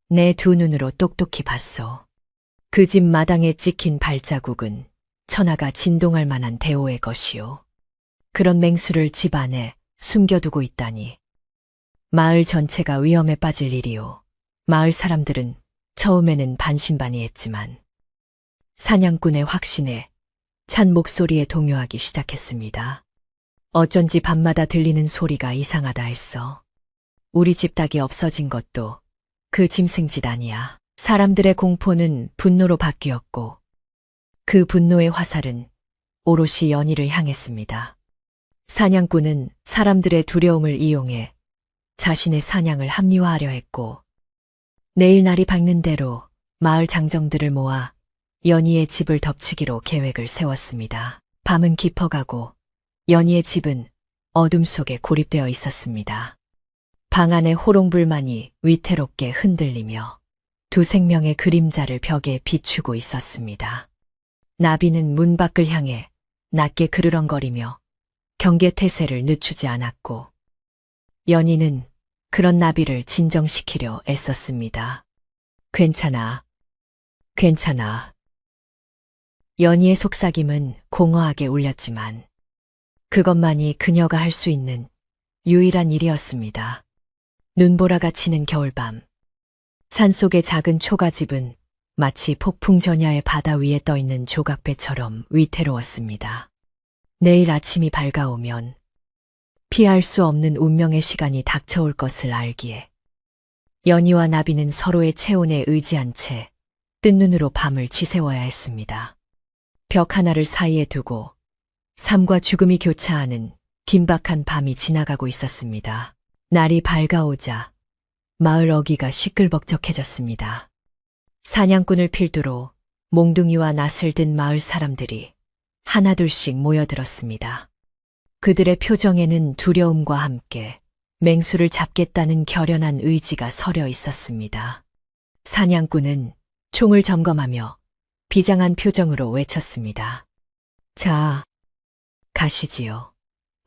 내 두 눈으로 똑똑히 봤소. 그 집 마당에 찍힌 발자국은 천하가 진동할 만한 대오의 것이오. 그런 맹수를 집 안에 숨겨두고 있다니. 마을 전체가 위험에 빠질 일이오. 마을 사람들은 처음에는 반신반의했지만 사냥꾼의 확신에 찬 목소리에 동요하기 시작했습니다. 어쩐지 밤마다 들리는 소리가 이상하다 했어. 우리 집 닭이 없어진 것도 그 짐승짓 아니야. 사람들의 공포는 분노로 바뀌었고 그 분노의 화살은 오롯이 연희를 향했습니다. 사냥꾼은 사람들의 두려움을 이용해 자신의 사냥을 합리화하려 했고 내일 날이 밝는 대로 마을 장정들을 모아 연희의 집을 덮치기로 계획을 세웠습니다. 밤은 깊어가고 연희의 집은 어둠 속에 고립되어 있었습니다. 방 안의 호롱불만이 위태롭게 흔들리며 두 생명의 그림자를 벽에 비추고 있었습니다. 나비는 문 밖을 향해 낮게 그르렁거리며 경계태세를 늦추지 않았고 연희는 그런 나비를 진정시키려 애썼습니다. 괜찮아. 괜찮아. 연희의 속삭임은 공허하게 울렸지만 그것만이 그녀가 할 수 있는 유일한 일이었습니다. 눈보라가 치는 겨울밤. 산속의 작은 초가집은 마치 폭풍 전야의 바다 위에 떠있는 조각배처럼 위태로웠습니다. 내일 아침이 밝아오면 피할 수 없는 운명의 시간이 닥쳐올 것을 알기에 연희와 나비는 서로의 체온에 의지한 채 뜬 눈으로 밤을 지새워야 했습니다. 벽 하나를 사이에 두고 삶과 죽음이 교차하는 긴박한 밤이 지나가고 있었습니다. 날이 밝아오자 마을 어귀가 시끌벅적해졌습니다. 사냥꾼을 필두로 몽둥이와 낫을 든 마을 사람들이 하나둘씩 모여들었습니다. 그들의 표정에는 두려움과 함께 맹수를 잡겠다는 결연한 의지가 서려 있었습니다. 사냥꾼은 총을 점검하며 비장한 표정으로 외쳤습니다. 자, 가시지요.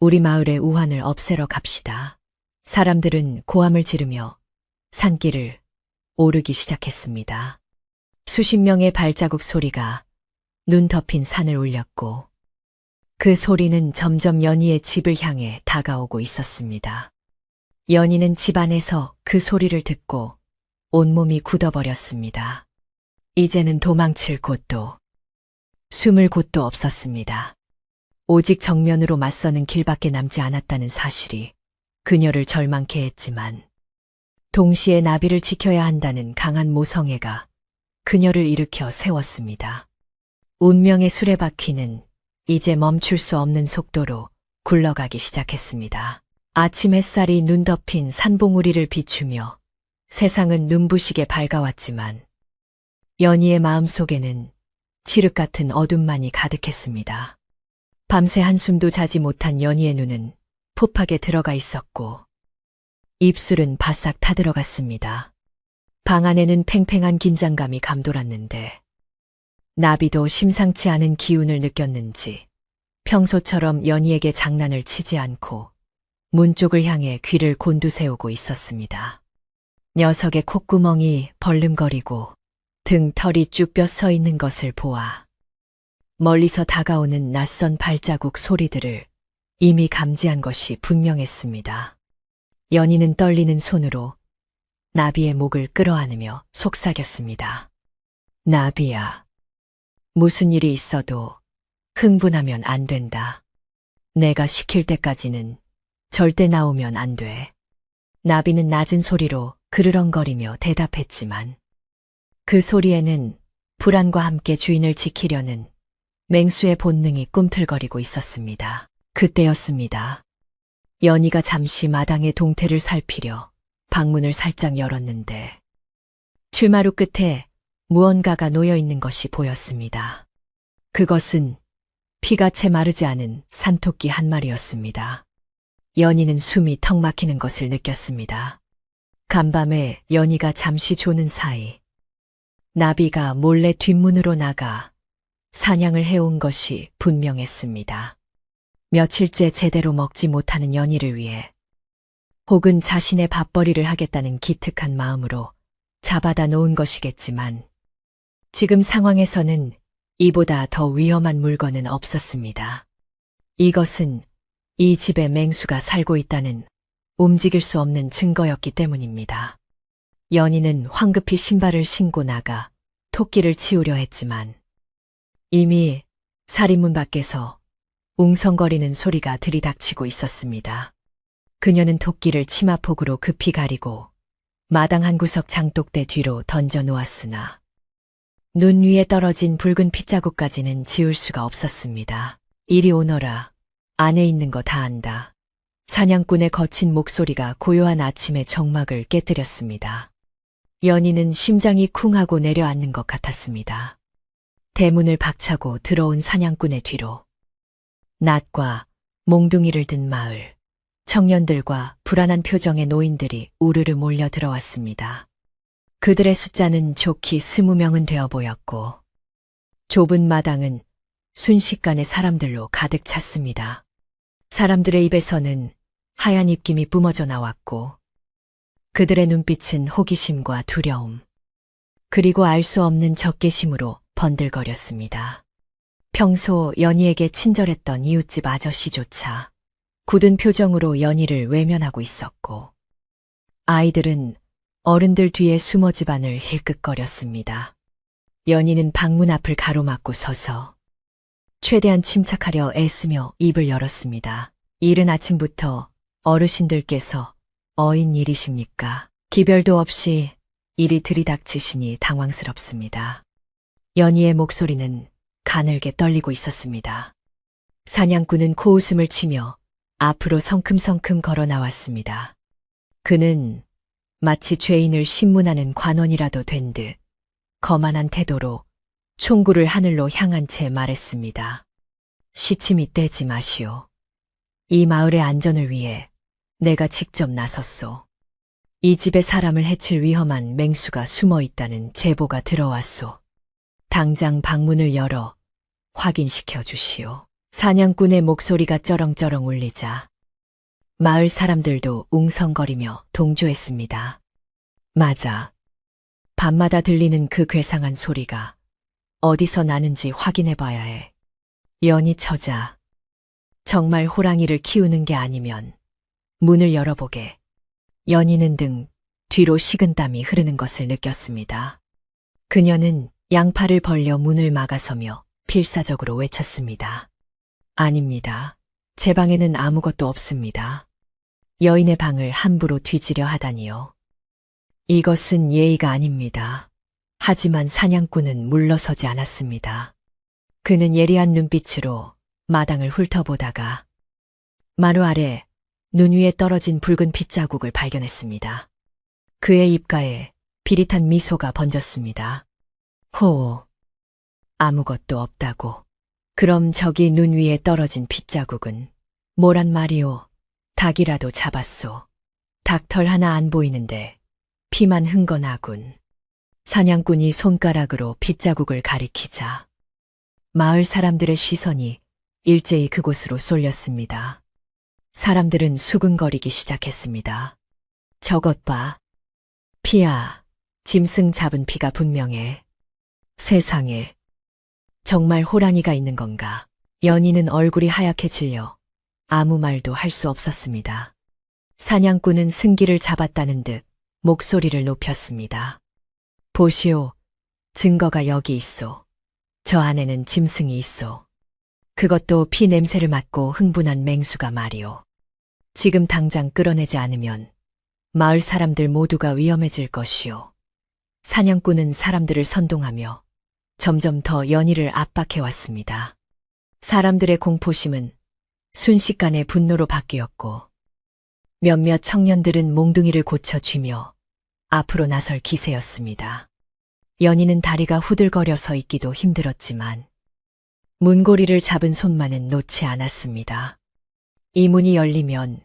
우리 마을의 우환을 없애러 갑시다. 사람들은 고함을 지르며 산길을 오르기 시작했습니다. 수십 명의 발자국 소리가 눈 덮인 산을 울렸고 그 소리는 점점 연희의 집을 향해 다가오고 있었습니다. 연희는 집 안에서 그 소리를 듣고 온몸이 굳어버렸습니다. 이제는 도망칠 곳도 숨을 곳도 없었습니다. 오직 정면으로 맞서는 길밖에 남지 않았다는 사실이 그녀를 절망케 했지만 동시에 나비를 지켜야 한다는 강한 모성애가 그녀를 일으켜 세웠습니다. 운명의 수레바퀴는 이제 멈출 수 없는 속도로 굴러가기 시작했습니다. 아침 햇살이 눈 덮인 산봉우리를 비추며 세상은 눈부시게 밝아왔지만 연희의 마음속에는 칠흑 같은 어둠만이 가득했습니다. 밤새 한숨도 자지 못한 연희의 눈은 포팍에 들어가 있었고 입술은 바싹 타들어갔습니다. 방 안에는 팽팽한 긴장감이 감돌았는데 나비도 심상치 않은 기운을 느꼈는지 평소처럼 연희에게 장난을 치지 않고 문 쪽을 향해 귀를 곤두세우고 있었습니다. 녀석의 콧구멍이 벌름거리고 등 털이 쭉 뼈서 있는 것을 보아 멀리서 다가오는 낯선 발자국 소리들을 이미 감지한 것이 분명했습니다. 연희는 떨리는 손으로 나비의 목을 끌어안으며 속삭였습니다. 나비야, 무슨 일이 있어도 흥분하면 안 된다. 내가 시킬 때까지는 절대 나오면 안 돼. 나비는 낮은 소리로 그르렁거리며 대답했지만 그 소리에는 불안과 함께 주인을 지키려는 맹수의 본능이 꿈틀거리고 있었습니다. 그때였습니다. 연희가 잠시 마당의 동태를 살피려 방문을 살짝 열었는데 출마루 끝에 무언가가 놓여 있는 것이 보였습니다. 그것은 피가 채 마르지 않은 산토끼 한 마리였습니다. 연희는 숨이 턱 막히는 것을 느꼈습니다. 간밤에 연희가 잠시 조는 사이 나비가 몰래 뒷문으로 나가 사냥을 해온 것이 분명했습니다. 며칠째 제대로 먹지 못하는 연희를 위해 혹은 자신의 밥벌이를 하겠다는 기특한 마음으로 잡아다 놓은 것이겠지만 지금 상황에서는 이보다 더 위험한 물건은 없었습니다. 이것은 이 집에 맹수가 살고 있다는 움직일 수 없는 증거였기 때문입니다. 연희는 황급히 신발을 신고 나가 토끼를 치우려 했지만 이미 살인문 밖에서 웅성거리는 소리가 들이닥치고 있었습니다. 그녀는 토끼를 치마폭으로 급히 가리고 마당 한 구석 장독대 뒤로 던져 놓았으나 눈 위에 떨어진 붉은 핏자국까지는 지울 수가 없었습니다. 이리 오너라. 안에 있는 거 다 안다. 사냥꾼의 거친 목소리가 고요한 아침의 정막을 깨뜨렸습니다. 연희는 심장이 쿵 하고 내려앉는 것 같았습니다. 대문을 박차고 들어온 사냥꾼의 뒤로 낫과 몽둥이를 든 마을, 청년들과 불안한 표정의 노인들이 우르르 몰려 들어왔습니다. 그들의 숫자는 좋기 20명은 되어 보였고 좁은 마당은 순식간에 사람들로 가득 찼습니다. 사람들의 입에서는 하얀 입김이 뿜어져 나왔고 그들의 눈빛은 호기심과 두려움, 그리고 알 수 없는 적개심으로 번들거렸습니다. 평소 연희에게 친절했던 이웃집 아저씨조차 굳은 표정으로 연희를 외면하고 있었고 아이들은 어른들 뒤에 숨어 집안을 힐끗거렸습니다. 연희는 방문 앞을 가로막고 서서 최대한 침착하려 애쓰며 입을 열었습니다. 이른 아침부터 어르신들께서 어인 일이십니까? 기별도 없이 일이 들이닥치시니 당황스럽습니다. 연희의 목소리는 가늘게 떨리고 있었습니다. 사냥꾼은 코웃음을 치며 앞으로 성큼성큼 걸어 나왔습니다. 그는 마치 죄인을 신문하는 관원이라도 된 듯 거만한 태도로 총구를 하늘로 향한 채 말했습니다. 시침이 떼지 마시오. 이 마을의 안전을 위해 내가 직접 나섰소. 이 집에 사람을 해칠 위험한 맹수가 숨어 있다는 제보가 들어왔소. 당장 방문을 열어 확인시켜 주시오. 사냥꾼의 목소리가 쩌렁쩌렁 울리자 마을 사람들도 웅성거리며 동조했습니다. 맞아. 밤마다 들리는 그 괴상한 소리가 어디서 나는지 확인해 봐야 해. 연희 처자. 정말 호랑이를 키우는 게 아니면 문을 열어보게. 연희는 등 뒤로 식은땀이 흐르는 것을 느꼈습니다. 그녀는 양팔을 벌려 문을 막아서며 필사적으로 외쳤습니다. 아닙니다. 제 방에는 아무것도 없습니다. 여인의 방을 함부로 뒤지려 하다니요. 이것은 예의가 아닙니다. 하지만 사냥꾼은 물러서지 않았습니다. 그는 예리한 눈빛으로 마당을 훑어보다가 마루 아래 눈 위에 떨어진 붉은 핏자국을 발견했습니다. 그의 입가에 비릿한 미소가 번졌습니다. 호, 아무것도 없다고. 그럼 저기 눈 위에 떨어진 핏자국은 뭐란 말이오? 닭이라도 잡았소. 닭털 하나 안 보이는데 피만 흥건하군. 사냥꾼이 손가락으로 핏자국을 가리키자 마을 사람들의 시선이 일제히 그곳으로 쏠렸습니다. 사람들은 수근거리기 시작했습니다. 저것 봐. 피야. 짐승 잡은 피가 분명해. 세상에. 정말 호랑이가 있는 건가? 연희는 얼굴이 하얗게 질려 아무 말도 할 수 없었습니다. 사냥꾼은 승기를 잡았다는 듯 목소리를 높였습니다. 보시오. 증거가 여기 있소. 저 안에는 짐승이 있소. 그것도 피 냄새를 맡고 흥분한 맹수가 말이오. 지금 당장 끌어내지 않으면 마을 사람들 모두가 위험해질 것이오. 사냥꾼은 사람들을 선동하며 점점 더 연희를 압박해왔습니다. 사람들의 공포심은 순식간에 분노로 바뀌었고 몇몇 청년들은 몽둥이를 고쳐 쥐며 앞으로 나설 기세였습니다. 연희는 다리가 후들거려서 있기도 힘들었지만 문고리를 잡은 손만은 놓지 않았습니다. 이 문이 열리면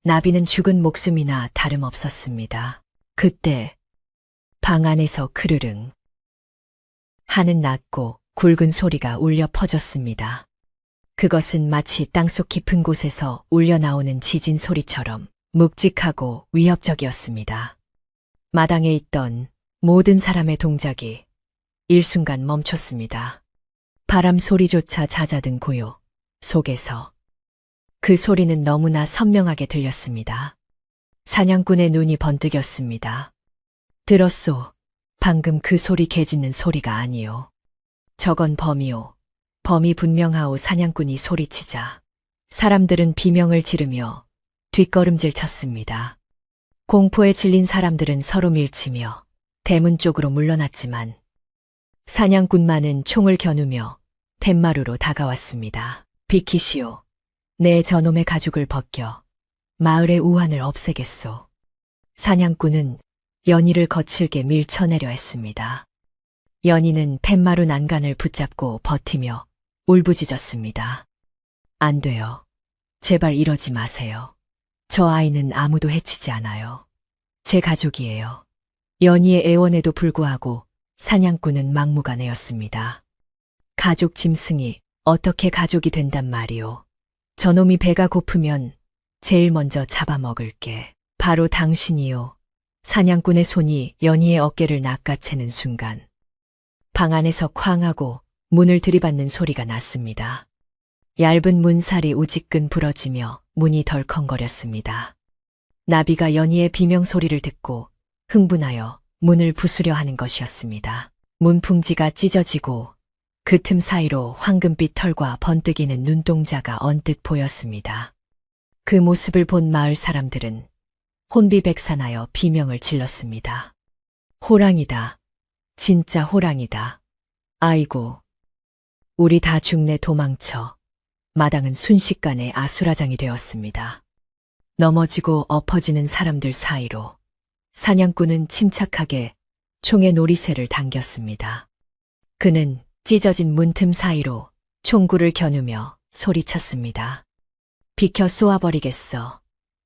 나비는 죽은 목숨이나 다름없었습니다. 그때 방 안에서 크르릉 하는 낮고 굵은 소리가 울려 퍼졌습니다. 그것은 마치 땅속 깊은 곳에서 울려 나오는 지진 소리처럼 묵직하고 위협적이었습니다. 마당에 있던 모든 사람의 동작이 일순간 멈췄습니다. 바람 소리조차 잦아든 고요 속에서 그 소리는 너무나 선명하게 들렸습니다. 사냥꾼의 눈이 번뜩였습니다. 들었소. 방금 그 소리 개짖는 소리가 아니오. 저건 범이오. 범이 분명하오 사냥꾼이 소리치자 사람들은 비명을 지르며 뒷걸음질 쳤습니다. 공포에 질린 사람들은 서로 밀치며 대문 쪽으로 물러났지만 사냥꾼만은 총을 겨누며 툇마루로 다가왔습니다. 비키시오. 내 저놈의 가죽을 벗겨 마을의 우환을 없애겠소. 사냥꾼은 연희를 거칠게 밀쳐내려 했습니다. 연희는 툇마루 난간을 붙잡고 버티며 울부짖었습니다. 안 돼요. 제발 이러지 마세요. 저 아이는 아무도 해치지 않아요. 제 가족이에요. 연희의 애원에도 불구하고 사냥꾼은 막무가내였습니다. 가족 짐승이 어떻게 가족이 된단 말이오. 저놈이 배가 고프면 제일 먼저 잡아먹을게. 바로 당신이요. 사냥꾼의 손이 연희의 어깨를 낚아채는 순간 방 안에서 쾅 하고 문을 들이받는 소리가 났습니다. 얇은 문살이 우지끈 부러지며 문이 덜컹거렸습니다. 나비가 연희의 비명소리를 듣고 흥분하여 문을 부수려 하는 것이었습니다. 문풍지가 찢어지고 그 틈 사이로 황금빛 털과 번뜩이는 눈동자가 언뜻 보였습니다. 그 모습을 본 마을 사람들은 혼비백산하여 비명을 질렀습니다. 호랑이다. 진짜 호랑이다. 아이고. 우리 다 죽네 도망쳐. 마당은 순식간에 아수라장이 되었습니다. 넘어지고 엎어지는 사람들 사이로 사냥꾼은 침착하게 총의 노리쇠를 당겼습니다. 그는 찢어진 문틈 사이로 총구를 겨누며 소리쳤습니다. 비켜 쏘아버리겠어.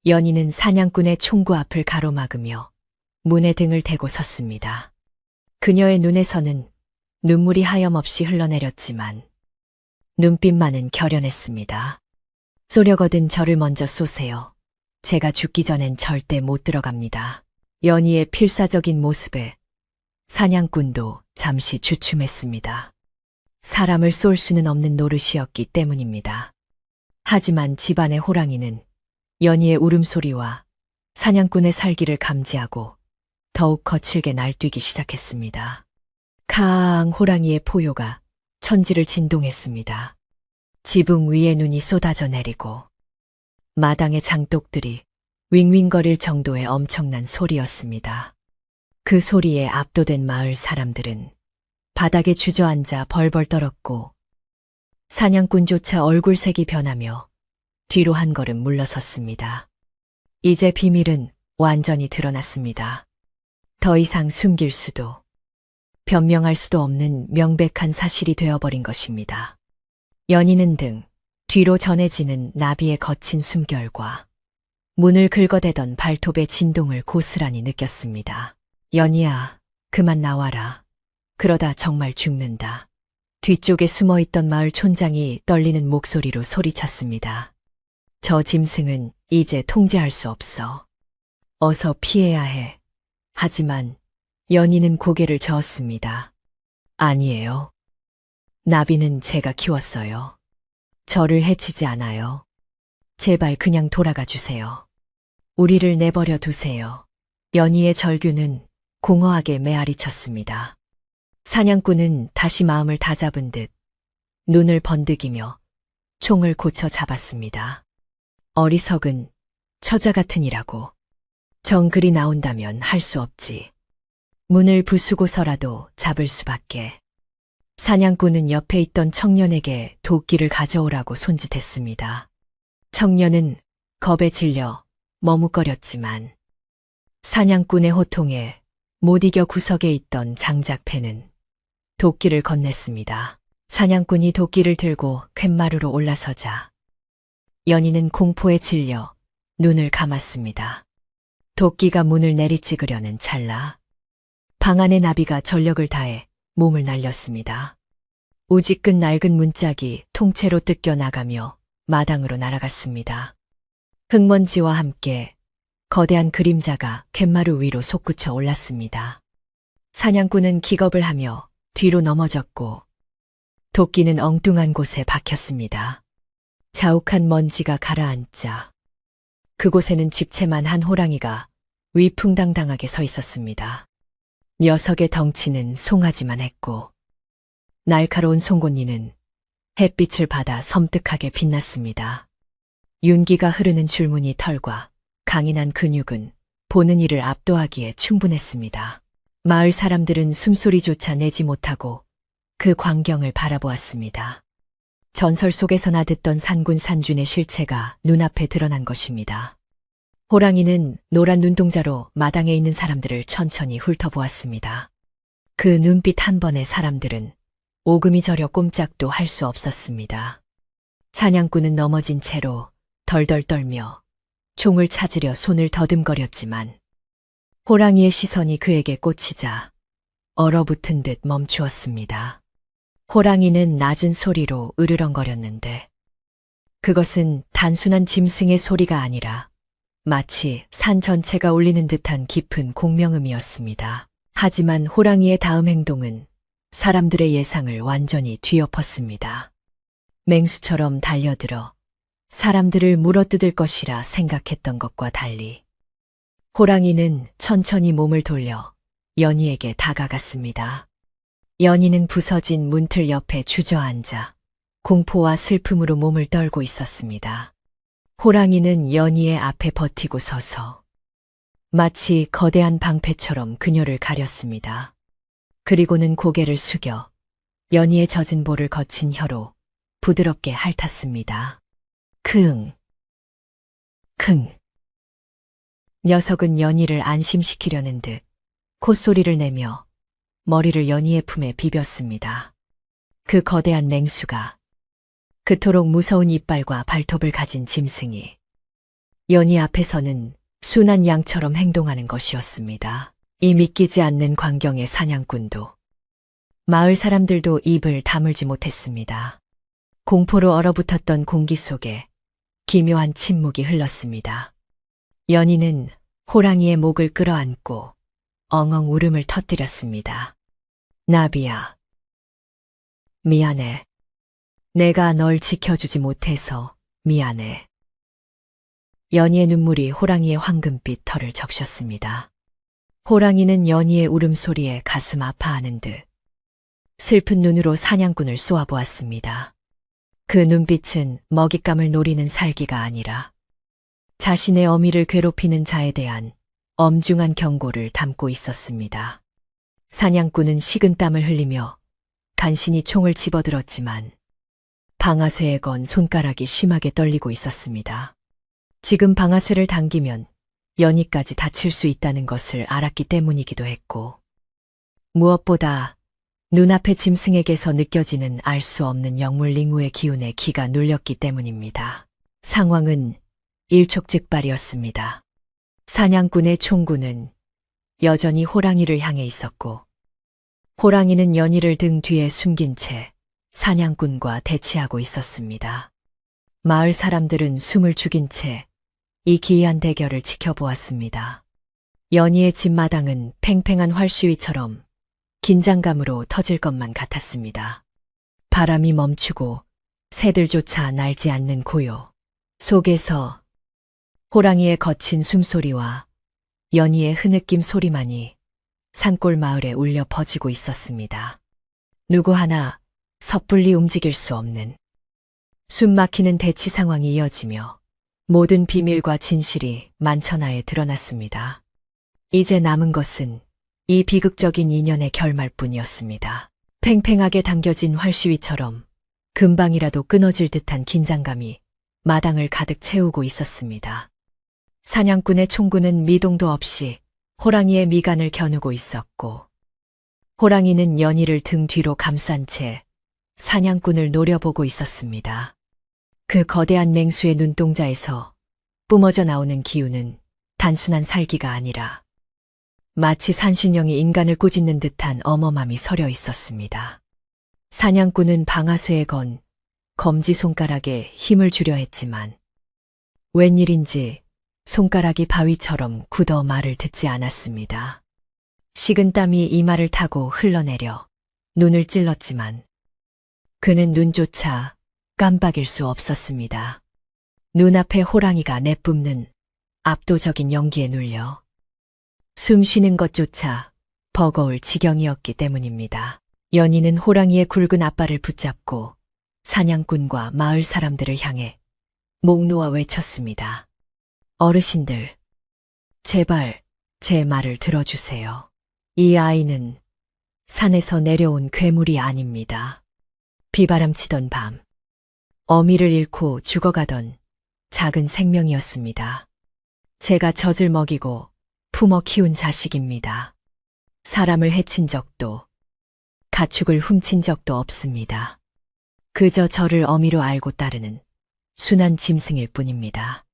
연희는 사냥꾼의 총구 앞을 가로막으며 문에 등을 대고 섰습니다. 그녀의 눈에서는 눈물이 하염없이 흘러내렸지만 눈빛만은 결연했습니다. 쏘려거든 저를 먼저 쏘세요. 제가 죽기 전엔 절대 못 들어갑니다. 연희의 필사적인 모습에 사냥꾼도 잠시 주춤했습니다. 사람을 쏠 수는 없는 노릇이었기 때문입니다. 하지만 집안의 호랑이는 연희의 울음소리와 사냥꾼의 살기를 감지하고 더욱 거칠게 날뛰기 시작했습니다. 카앙 호랑이의 포효가 천지를 진동했습니다. 지붕 위에 눈이 쏟아져 내리고 마당의 장독들이 윙윙거릴 정도의 엄청난 소리였습니다. 그 소리에 압도된 마을 사람들은 바닥에 주저앉아 벌벌 떨었고 사냥꾼조차 얼굴색이 변하며 뒤로 한 걸음 물러섰습니다. 이제 비밀은 완전히 드러났습니다. 더 이상 숨길 수도 변명할 수도 없는 명백한 사실이 되어버린 것입니다. 연희는 등 뒤로 전해지는 나비의 거친 숨결과 문을 긁어대던 발톱의 진동을 고스란히 느꼈습니다. 연희야, 그만 나와라. 그러다 정말 죽는다. 뒤쪽에 숨어있던 마을 촌장이 떨리는 목소리로 소리쳤습니다. 저 짐승은 이제 통제할 수 없어. 어서 피해야 해. 하지만 연희는 고개를 저었습니다. 아니에요. 나비는 제가 키웠어요. 저를 해치지 않아요. 제발 그냥 돌아가 주세요. 우리를 내버려 두세요. 연희의 절규는 공허하게 메아리쳤습니다. 사냥꾼은 다시 마음을 다잡은 듯 눈을 번득이며 총을 고쳐 잡았습니다. 어리석은 처자 같은 이라고. 정글이 나온다면 할 수 없지. 문을 부수고서라도 잡을 수밖에. 사냥꾼은 옆에 있던 청년에게 도끼를 가져오라고 손짓했습니다. 청년은 겁에 질려 머뭇거렸지만 사냥꾼의 호통에 못 이겨 구석에 있던 장작패는 도끼를 건넸습니다. 사냥꾼이 도끼를 들고 툇마루로 올라서자 연희는 공포에 질려 눈을 감았습니다. 도끼가 문을 내리찍으려는 찰나 방 안의 나비가 전력을 다해 몸을 날렸습니다. 우지끈 낡은 문짝이 통째로 뜯겨 나가며 마당으로 날아갔습니다. 흙먼지와 함께 거대한 그림자가 갯마루 위로 솟구쳐 올랐습니다. 사냥꾼은 기겁을 하며 뒤로 넘어졌고 도끼는 엉뚱한 곳에 박혔습니다. 자욱한 먼지가 가라앉자 그곳에는 집채만 한 호랑이가 위풍당당하게 서 있었습니다. 녀석의 덩치는 송아지만 했고 날카로운 송곳니는 햇빛을 받아 섬뜩하게 빛났습니다. 윤기가 흐르는 줄무늬 털과 강인한 근육은 보는 이를 압도하기에 충분했습니다. 마을 사람들은 숨소리조차 내지 못하고 그 광경을 바라보았습니다. 전설 속에서나 듣던 산군 산준의 실체가 눈앞에 드러난 것입니다. 호랑이는 노란 눈동자로 마당에 있는 사람들을 천천히 훑어보았습니다. 그 눈빛 한 번에 사람들은 오금이 저려 꼼짝도 할 수 없었습니다. 사냥꾼은 넘어진 채로 덜덜 떨며 총을 찾으려 손을 더듬거렸지만 호랑이의 시선이 그에게 꽂히자 얼어붙은 듯 멈추었습니다. 호랑이는 낮은 소리로 으르렁거렸는데 그것은 단순한 짐승의 소리가 아니라 마치 산 전체가 울리는 듯한 깊은 공명음이었습니다. 하지만 호랑이의 다음 행동은 사람들의 예상을 완전히 뒤엎었습니다. 맹수처럼 달려들어 사람들을 물어뜯을 것이라 생각했던 것과 달리 호랑이는 천천히 몸을 돌려 연희에게 다가갔습니다. 연희는 부서진 문틀 옆에 주저앉아 공포와 슬픔으로 몸을 떨고 있었습니다. 호랑이는 연희의 앞에 버티고 서서 마치 거대한 방패처럼 그녀를 가렸습니다. 그리고는 고개를 숙여 연희의 젖은 볼을 거친 혀로 부드럽게 핥았습니다. 킁, 킁. 녀석은 연희를 안심시키려는 듯 콧소리를 내며 머리를 연희의 품에 비볐습니다. 그 거대한 맹수가 그토록 무서운 이빨과 발톱을 가진 짐승이 연희 앞에서는 순한 양처럼 행동하는 것이었습니다. 이 믿기지 않는 광경의 사냥꾼도 마을 사람들도 입을 다물지 못했습니다. 공포로 얼어붙었던 공기 속에 기묘한 침묵이 흘렀습니다. 연희는 호랑이의 목을 끌어안고 엉엉 울음을 터뜨렸습니다. 나비야, 미안해. 내가 널 지켜주지 못해서 미안해. 연희의 눈물이 호랑이의 황금빛 털을 적셨습니다. 호랑이는 연희의 울음소리에 가슴 아파하는 듯 슬픈 눈으로 사냥꾼을 쏘아보았습니다. 그 눈빛은 먹잇감을 노리는 살기가 아니라 자신의 어미를 괴롭히는 자에 대한 엄중한 경고를 담고 있었습니다. 사냥꾼은 식은땀을 흘리며 간신히 총을 집어들었지만 방아쇠에 건 손가락이 심하게 떨리고 있었습니다. 지금 방아쇠를 당기면 연희까지 다칠 수 있다는 것을 알았기 때문이기도 했고 무엇보다 눈앞의 짐승에게서 느껴지는 알 수 없는 영물링후의 기운에 기가 눌렸기 때문입니다. 상황은 일촉즉발이었습니다. 사냥꾼의 총구는 여전히 호랑이를 향해 있었고 호랑이는 연희를 등 뒤에 숨긴 채 사냥꾼과 대치하고 있었습니다. 마을 사람들은 숨을 죽인 채 이 기이한 대결을 지켜보았습니다. 연희의 집마당은 팽팽한 활시위처럼 긴장감으로 터질 것만 같았습니다. 바람이 멈추고 새들조차 날지 않는 고요 속에서 호랑이의 거친 숨소리와 연희의 흐느낌 소리만이 산골 마을에 울려 퍼지고 있었습니다. 누구 하나 섣불리 움직일 수 없는 숨막히는 대치 상황이 이어지며 모든 비밀과 진실이 만천하에 드러났습니다. 이제 남은 것은 이 비극적인 인연의 결말뿐이었습니다. 팽팽하게 당겨진 활시위처럼 금방이라도 끊어질 듯한 긴장감이 마당을 가득 채우고 있었습니다. 사냥꾼의 총구는 미동도 없이 호랑이의 미간을 겨누고 있었고 호랑이는 연희를 등 뒤로 감싼 채 사냥꾼을 노려보고 있었습니다. 그 거대한 맹수의 눈동자에서 뿜어져 나오는 기운은 단순한 살기가 아니라 마치 산신령이 인간을 꾸짖는 듯한 엄엄함이 서려 있었습니다. 사냥꾼은 방아쇠에 건 검지손가락에 힘을 주려 했지만 웬일인지 손가락이 바위처럼 굳어 말을 듣지 않았습니다. 식은땀이 이마를 타고 흘러내려 눈을 찔렀지만 그는 눈조차 깜빡일 수 없었습니다. 눈앞에 호랑이가 내뿜는 압도적인 연기에 눌려 숨 쉬는 것조차 버거울 지경이었기 때문입니다. 연희는 호랑이의 굵은 앞발을 붙잡고 사냥꾼과 마을 사람들을 향해 목 놓아 외쳤습니다. 어르신들, 제발 제 말을 들어주세요. 이 아이는 산에서 내려온 괴물이 아닙니다. 비바람치던 밤, 어미를 잃고 죽어가던 작은 생명이었습니다. 제가 젖을 먹이고 품어 키운 자식입니다. 사람을 해친 적도, 가축을 훔친 적도 없습니다. 그저 저를 어미로 알고 따르는 순한 짐승일 뿐입니다.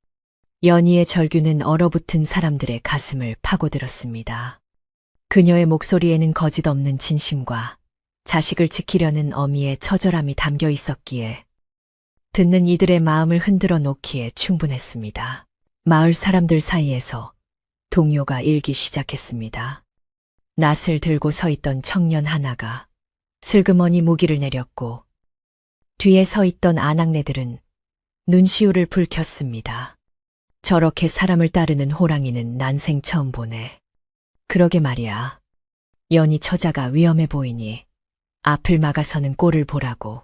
연희의 절규는 얼어붙은 사람들의 가슴을 파고들었습니다. 그녀의 목소리에는 거짓 없는 진심과 자식을 지키려는 어미의 처절함이 담겨 있었기에 듣는 이들의 마음을 흔들어 놓기에 충분했습니다. 마을 사람들 사이에서 동요가 일기 시작했습니다. 낫을 들고 서 있던 청년 하나가 슬그머니 무기를 내렸고 뒤에 서 있던 아낙네들은 눈시울을 붉혔습니다. 저렇게 사람을 따르는 호랑이는 난생 처음 보네. 그러게 말이야. 연희 처자가 위험해 보이니 앞을 막아서는 꼴을 보라고.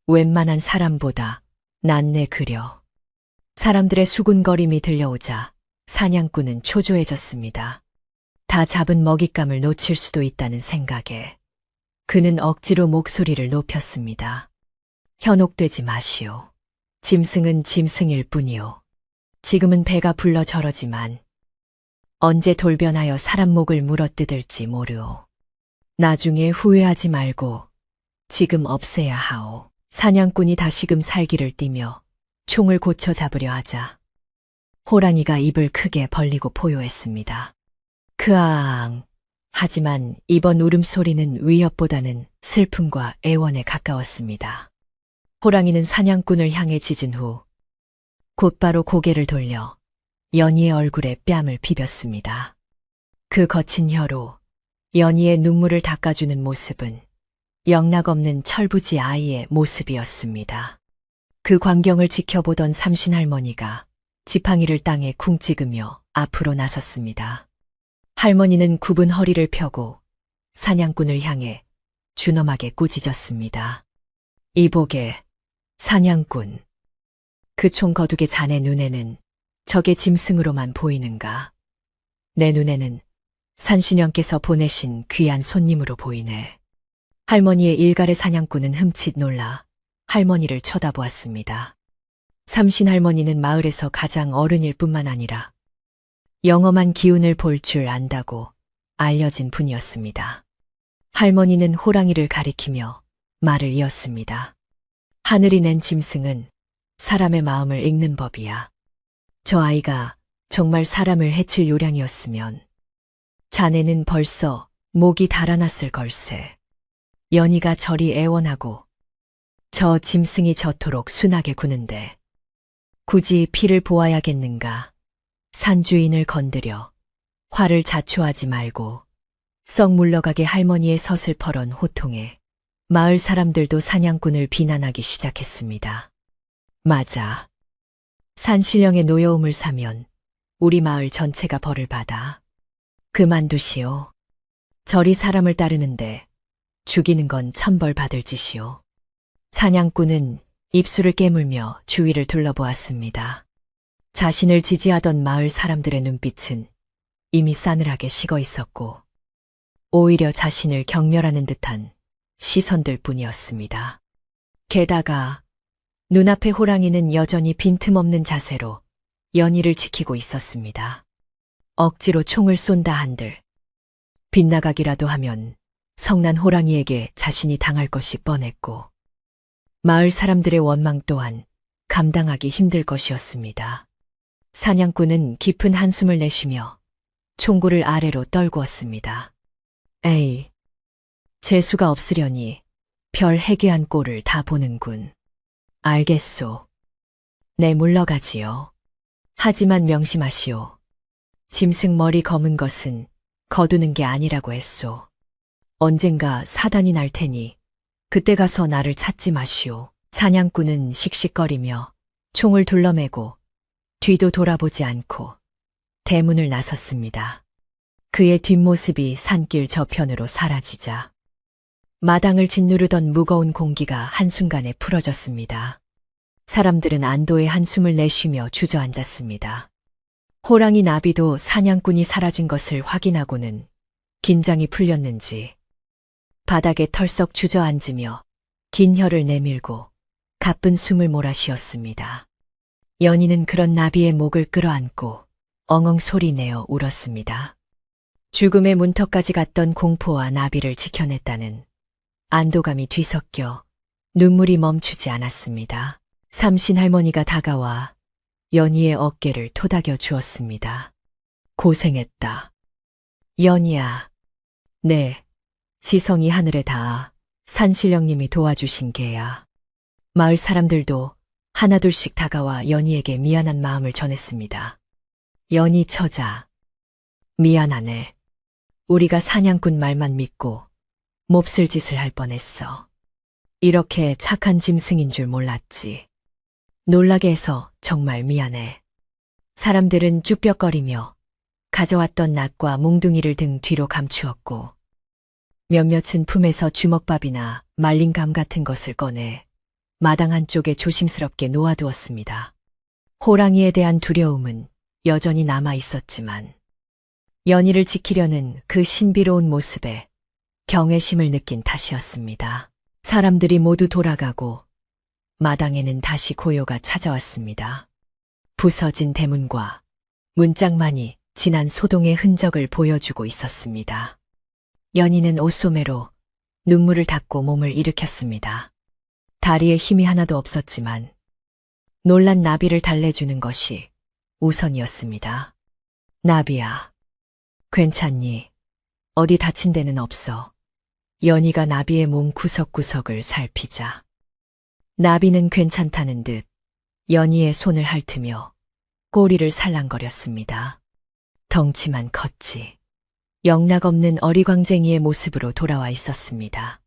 웬만한 사람보다 낫네 그려. 사람들의 수군거림이 들려오자 사냥꾼은 초조해졌습니다. 다 잡은 먹잇감을 놓칠 수도 있다는 생각에 그는 억지로 목소리를 높였습니다. 현혹되지 마시오. 짐승은 짐승일 뿐이오. 지금은 배가 불러 저러지만 언제 돌변하여 사람 목을 물어뜯을지 모르오. 나중에 후회하지 말고 지금 없애야 하오. 사냥꾼이 다시금 살기를 띠며 총을 고쳐 잡으려 하자 호랑이가 입을 크게 벌리고 포효했습니다. 크앙. 하지만 이번 울음소리는 위협보다는 슬픔과 애원에 가까웠습니다. 호랑이는 사냥꾼을 향해 짖은 후 곧바로 고개를 돌려 연희의 얼굴에 뺨을 비볐습니다. 그 거친 혀로 연희의 눈물을 닦아주는 모습은 영락없는 철부지 아이의 모습이었습니다. 그 광경을 지켜보던 삼신할머니가 지팡이를 땅에 쿵 찍으며 앞으로 나섰습니다. 할머니는 굽은 허리를 펴고 사냥꾼을 향해 준엄하게 꾸짖었습니다. 이보게, 사냥꾼. 그 총 거두개 자네 눈에는 적의 짐승으로만 보이는가? 내 눈에는 산신령께서 보내신 귀한 손님으로 보이네. 할머니의 일갈의 사냥꾼은 흠칫 놀라 할머니를 쳐다보았습니다. 삼신할머니는 마을에서 가장 어른일 뿐만 아니라 영험한 기운을 볼 줄 안다고 알려진 분이었습니다. 할머니는 호랑이를 가리키며 말을 이었습니다. 하늘이 낸 짐승은 사람의 마음을 읽는 법이야. 저 아이가 정말 사람을 해칠 요량이었으면 자네는 벌써 목이 달아났을 걸세. 연희가 저리 애원하고 저 짐승이 저토록 순하게 구는데 굳이 피를 보아야겠는가. 산주인을 건드려 화를 자초하지 말고 썩 물러가게. 할머니의 서슬퍼런 호통에 마을 사람들도 사냥꾼을 비난하기 시작했습니다. 맞아. 산신령의 노여움을 사면 우리 마을 전체가 벌을 받아. 그만두시오. 저리 사람을 따르는데 죽이는 건 천벌 받을 짓이오. 사냥꾼은 입술을 깨물며 주위를 둘러보았습니다. 자신을 지지하던 마을 사람들의 눈빛은 이미 싸늘하게 식어 있었고 오히려 자신을 경멸하는 듯한 시선들 뿐이었습니다. 게다가 눈앞의 호랑이는 여전히 빈틈없는 자세로 연희를 지키고 있었습니다. 억지로 총을 쏜다 한들 빗나가기라도 하면 성난 호랑이에게 자신이 당할 것이 뻔했고 마을 사람들의 원망 또한 감당하기 힘들 것이었습니다. 사냥꾼은 깊은 한숨을 내쉬며 총구를 아래로 떨구었습니다. 에이, 재수가 없으려니 별 해괴한 꼴을 다 보는군. 알겠소. 내 물러가지요. 하지만 명심하시오. 짐승 머리 검은 것은 거두는 게 아니라고 했소. 언젠가 사단이 날 테니 그때 가서 나를 찾지 마시오. 사냥꾼은 씩씩거리며 총을 둘러매고 뒤도 돌아보지 않고 대문을 나섰습니다. 그의 뒷모습이 산길 저편으로 사라지자 마당을 짓누르던 무거운 공기가 한순간에 풀어졌습니다. 사람들은 안도의 한숨을 내쉬며 주저앉았습니다. 호랑이 나비도 사냥꾼이 사라진 것을 확인하고는 긴장이 풀렸는지 바닥에 털썩 주저앉으며 긴 혀를 내밀고 가쁜 숨을 몰아쉬었습니다. 연희는 그런 나비의 목을 끌어안고 엉엉 소리내어 울었습니다. 죽음의 문턱까지 갔던 공포와 나비를 지켜냈다는 안도감이 뒤섞여 눈물이 멈추지 않았습니다. 삼신 할머니가 다가와 연희의 어깨를 토닥여 주었습니다. 고생했다. 연희야. 네, 지성이 하늘에 닿아 산신령님이 도와주신 게야. 마을 사람들도 하나둘씩 다가와 연희에게 미안한 마음을 전했습니다. 연희 처자. 미안하네. 우리가 사냥꾼 말만 믿고 몹쓸 짓을 할 뻔했어. 이렇게 착한 짐승인 줄 몰랐지. 놀라게 해서 정말 미안해. 사람들은 쭈뼛거리며 가져왔던 낫과 몽둥이를 등 뒤로 감추었고 몇몇은 품에서 주먹밥이나 말린 감 같은 것을 꺼내 마당 한쪽에 조심스럽게 놓아두었습니다. 호랑이에 대한 두려움은 여전히 남아 있었지만 연희를 지키려는 그 신비로운 모습에 경외심을 느낀 탓이었습니다. 사람들이 모두 돌아가고 마당에는 다시 고요가 찾아왔습니다. 부서진 대문과 문짝만이 지난 소동의 흔적을 보여주고 있었습니다. 연희는 옷소매로 눈물을 닦고 몸을 일으켰습니다. 다리에 힘이 하나도 없었지만 놀란 나비를 달래주는 것이 우선이었습니다. 나비야, 괜찮니? 어디 다친 데는 없어. 연희가 나비의 몸 구석구석을 살피자. 나비는 괜찮다는 듯 연희의 손을 핥으며 꼬리를 살랑거렸습니다. 덩치만 컸지. 영락없는 어리광쟁이의 모습으로 돌아와 있었습니다.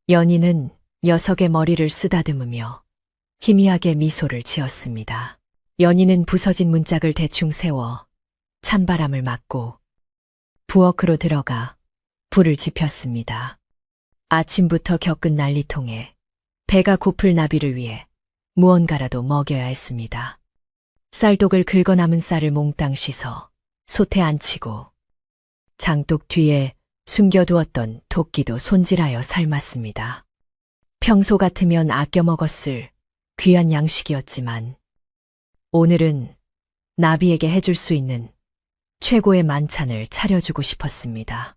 연희는 녀석의 머리를 쓰다듬으며 희미하게 미소를 지었습니다. 연희는 부서진 문짝을 대충 세워 찬바람을 맞고 부엌으로 들어가 불을 지폈습니다. 아침부터 겪은 난리통에 배가 고플 나비를 위해 무언가라도 먹여야 했습니다. 쌀독을 긁어 남은 쌀을 몽땅 씻어 솥에 앉히고 장독 뒤에 숨겨두었던 도끼도 손질하여 삶았습니다. 평소 같으면 아껴 먹었을 귀한 양식이었지만 오늘은 나비에게 해줄 수 있는 최고의 만찬을 차려주고 싶었습니다.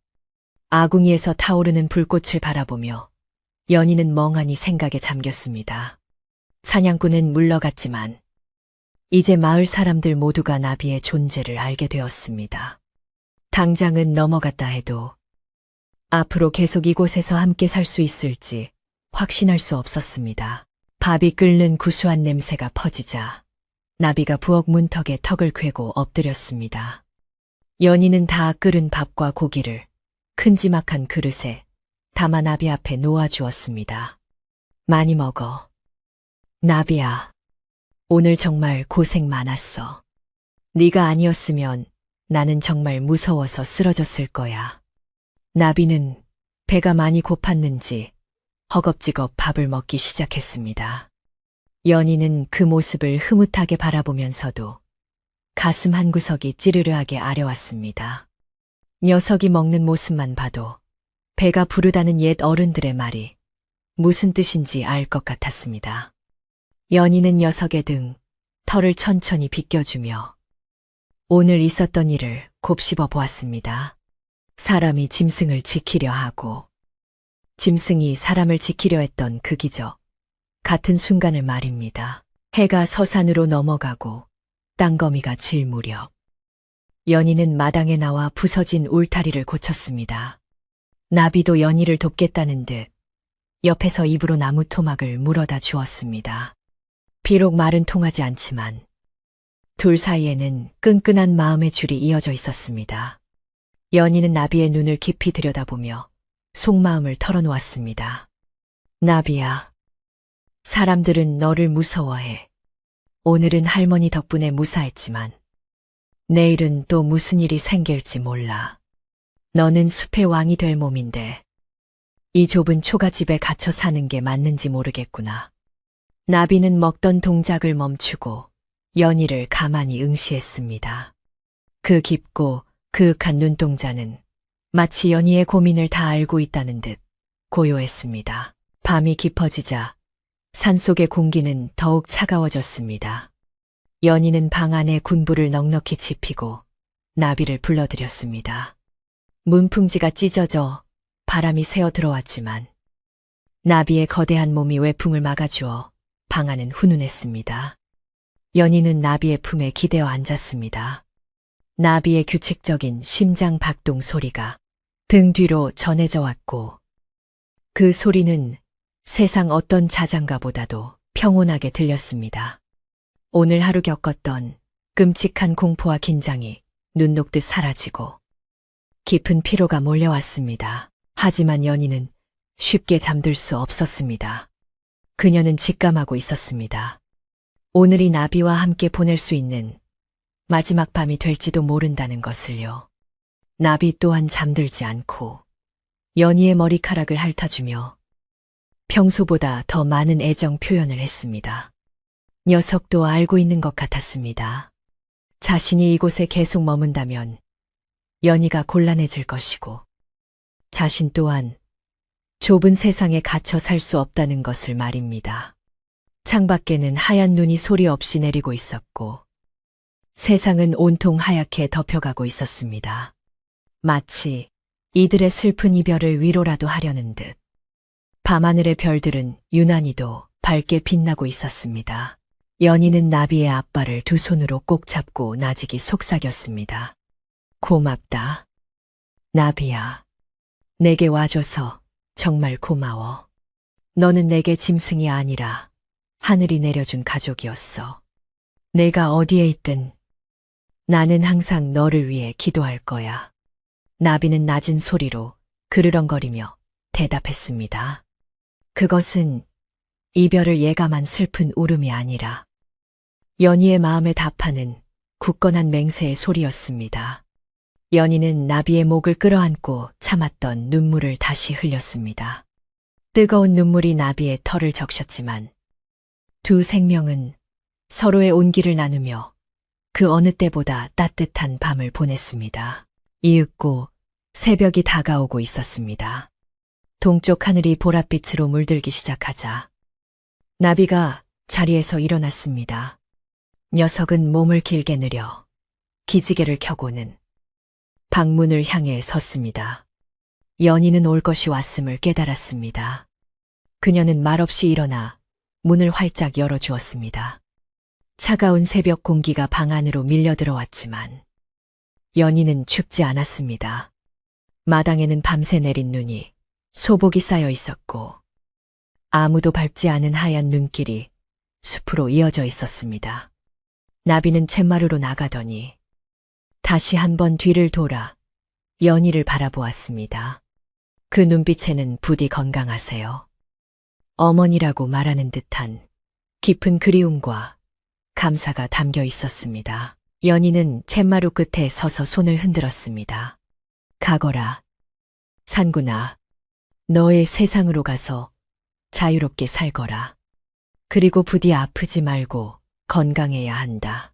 아궁이에서 타오르는 불꽃을 바라보며 연희는 멍하니 생각에 잠겼습니다. 사냥꾼은 물러갔지만 이제 마을 사람들 모두가 나비의 존재를 알게 되었습니다. 당장은 넘어갔다 해도 앞으로 계속 이곳에서 함께 살 수 있을지 확신할 수 없었습니다. 밥이 끓는 구수한 냄새가 퍼지자 나비가 부엌 문턱에 턱을 괴고 엎드렸습니다. 연희는 다 끓은 밥과 고기를 큼지막한 그릇에 담아 나비 앞에 놓아주었습니다. 많이 먹어. 나비야, 오늘 정말 고생 많았어. 네가 아니었으면 나는 정말 무서워서 쓰러졌을 거야. 나비는 배가 많이 고팠는지 허겁지겁 밥을 먹기 시작했습니다. 연희는 그 모습을 흐뭇하게 바라보면서도 가슴 한구석이 찌르르하게 아려왔습니다. 녀석이 먹는 모습만 봐도 배가 부르다는 옛 어른들의 말이 무슨 뜻인지 알 것 같았습니다. 연희는 녀석의 등 털을 천천히 빗겨주며 오늘 있었던 일을 곱씹어 보았습니다. 사람이 짐승을 지키려 하고 짐승이 사람을 지키려 했던 그 기적, 같은 순간을 말입니다. 해가 서산으로 넘어가고 땅거미가 질 무렵 연희는 마당에 나와 부서진 울타리를 고쳤습니다. 나비도 연희를 돕겠다는 듯 옆에서 입으로 나무 토막을 물어다 주었습니다. 비록 말은 통하지 않지만 둘 사이에는 끈끈한 마음의 줄이 이어져 있었습니다. 연희는 나비의 눈을 깊이 들여다보며 속마음을 털어놓았습니다. 나비야, 사람들은 너를 무서워해. 오늘은 할머니 덕분에 무사했지만 내일은 또 무슨 일이 생길지 몰라. 너는 숲의 왕이 될 몸인데 이 좁은 초가집에 갇혀 사는 게 맞는지 모르겠구나. 나비는 먹던 동작을 멈추고 연희를 가만히 응시했습니다. 그 깊고 그윽한 눈동자는 마치 연희의 고민을 다 알고 있다는 듯 고요했습니다. 밤이 깊어지자 산속의 공기는 더욱 차가워졌습니다. 연희는 방 안에 군불을 넉넉히 지피고 나비를 불러들였습니다. 문풍지가 찢어져 바람이 새어 들어왔지만 나비의 거대한 몸이 외풍을 막아주어 방 안은 훈훈했습니다. 연희는 나비의 품에 기대어 앉았습니다. 나비의 규칙적인 심장 박동 소리가 등 뒤로 전해져 왔고 그 소리는 세상 어떤 자장가보다도 평온하게 들렸습니다. 오늘 하루 겪었던 끔찍한 공포와 긴장이 눈 녹듯 사라지고 깊은 피로가 몰려왔습니다. 하지만 연희는 쉽게 잠들 수 없었습니다. 그녀는 직감하고 있었습니다. 오늘이 나비와 함께 보낼 수 있는 마지막 밤이 될지도 모른다는 것을요. 나비 또한 잠들지 않고 연희의 머리카락을 핥아주며 평소보다 더 많은 애정 표현을 했습니다. 녀석도 알고 있는 것 같았습니다. 자신이 이곳에 계속 머문다면 연희가 곤란해질 것이고 자신 또한 좁은 세상에 갇혀 살 수 없다는 것을 말입니다. 창밖에는 하얀 눈이 소리 없이 내리고 있었고 세상은 온통 하얗게 덮여가고 있었습니다. 마치 이들의 슬픈 이별을 위로라도 하려는 듯 밤하늘의 별들은 유난히도 밝게 빛나고 있었습니다. 연희는 나비의 앞발을 두 손으로 꼭 잡고 나직이 속삭였습니다. 고맙다. 나비야. 내게 와줘서 정말 고마워. 너는 내게 짐승이 아니라 하늘이 내려준 가족이었어. 내가 어디에 있든 나는 항상 너를 위해 기도할 거야. 나비는 낮은 소리로 그르렁거리며 대답했습니다. 그것은 이별을 예감한 슬픈 울음이 아니라 연희의 마음에 답하는 굳건한 맹세의 소리였습니다. 연희는 나비의 목을 끌어안고 참았던 눈물을 다시 흘렸습니다. 뜨거운 눈물이 나비의 털을 적셨지만 두 생명은 서로의 온기를 나누며 그 어느 때보다 따뜻한 밤을 보냈습니다. 이윽고 새벽이 다가오고 있었습니다. 동쪽 하늘이 보랏빛으로 물들기 시작하자 나비가 자리에서 일어났습니다. 녀석은 몸을 길게 늘여 기지개를 켜고는 방문을 향해 섰습니다. 연희는 올 것이 왔음을 깨달았습니다. 그녀는 말없이 일어나 문을 활짝 열어주었습니다. 차가운 새벽 공기가 방 안으로 밀려 들어왔지만 연희는 춥지 않았습니다. 마당에는 밤새 내린 눈이 소복이 쌓여 있었고 아무도 밟지 않은 하얀 눈길이 숲으로 이어져 있었습니다. 나비는 쳇마루로 나가더니 다시 한번 뒤를 돌아 연희를 바라보았습니다. 그 눈빛에는 부디 건강하세요. 어머니라고 말하는 듯한 깊은 그리움과 감사가 담겨 있었습니다. 연희는 쳇마루 끝에 서서 손을 흔들었습니다. 가거라. 산구나. 너의 세상으로 가서 자유롭게 살거라. 그리고 부디 아프지 말고 건강해야 한다.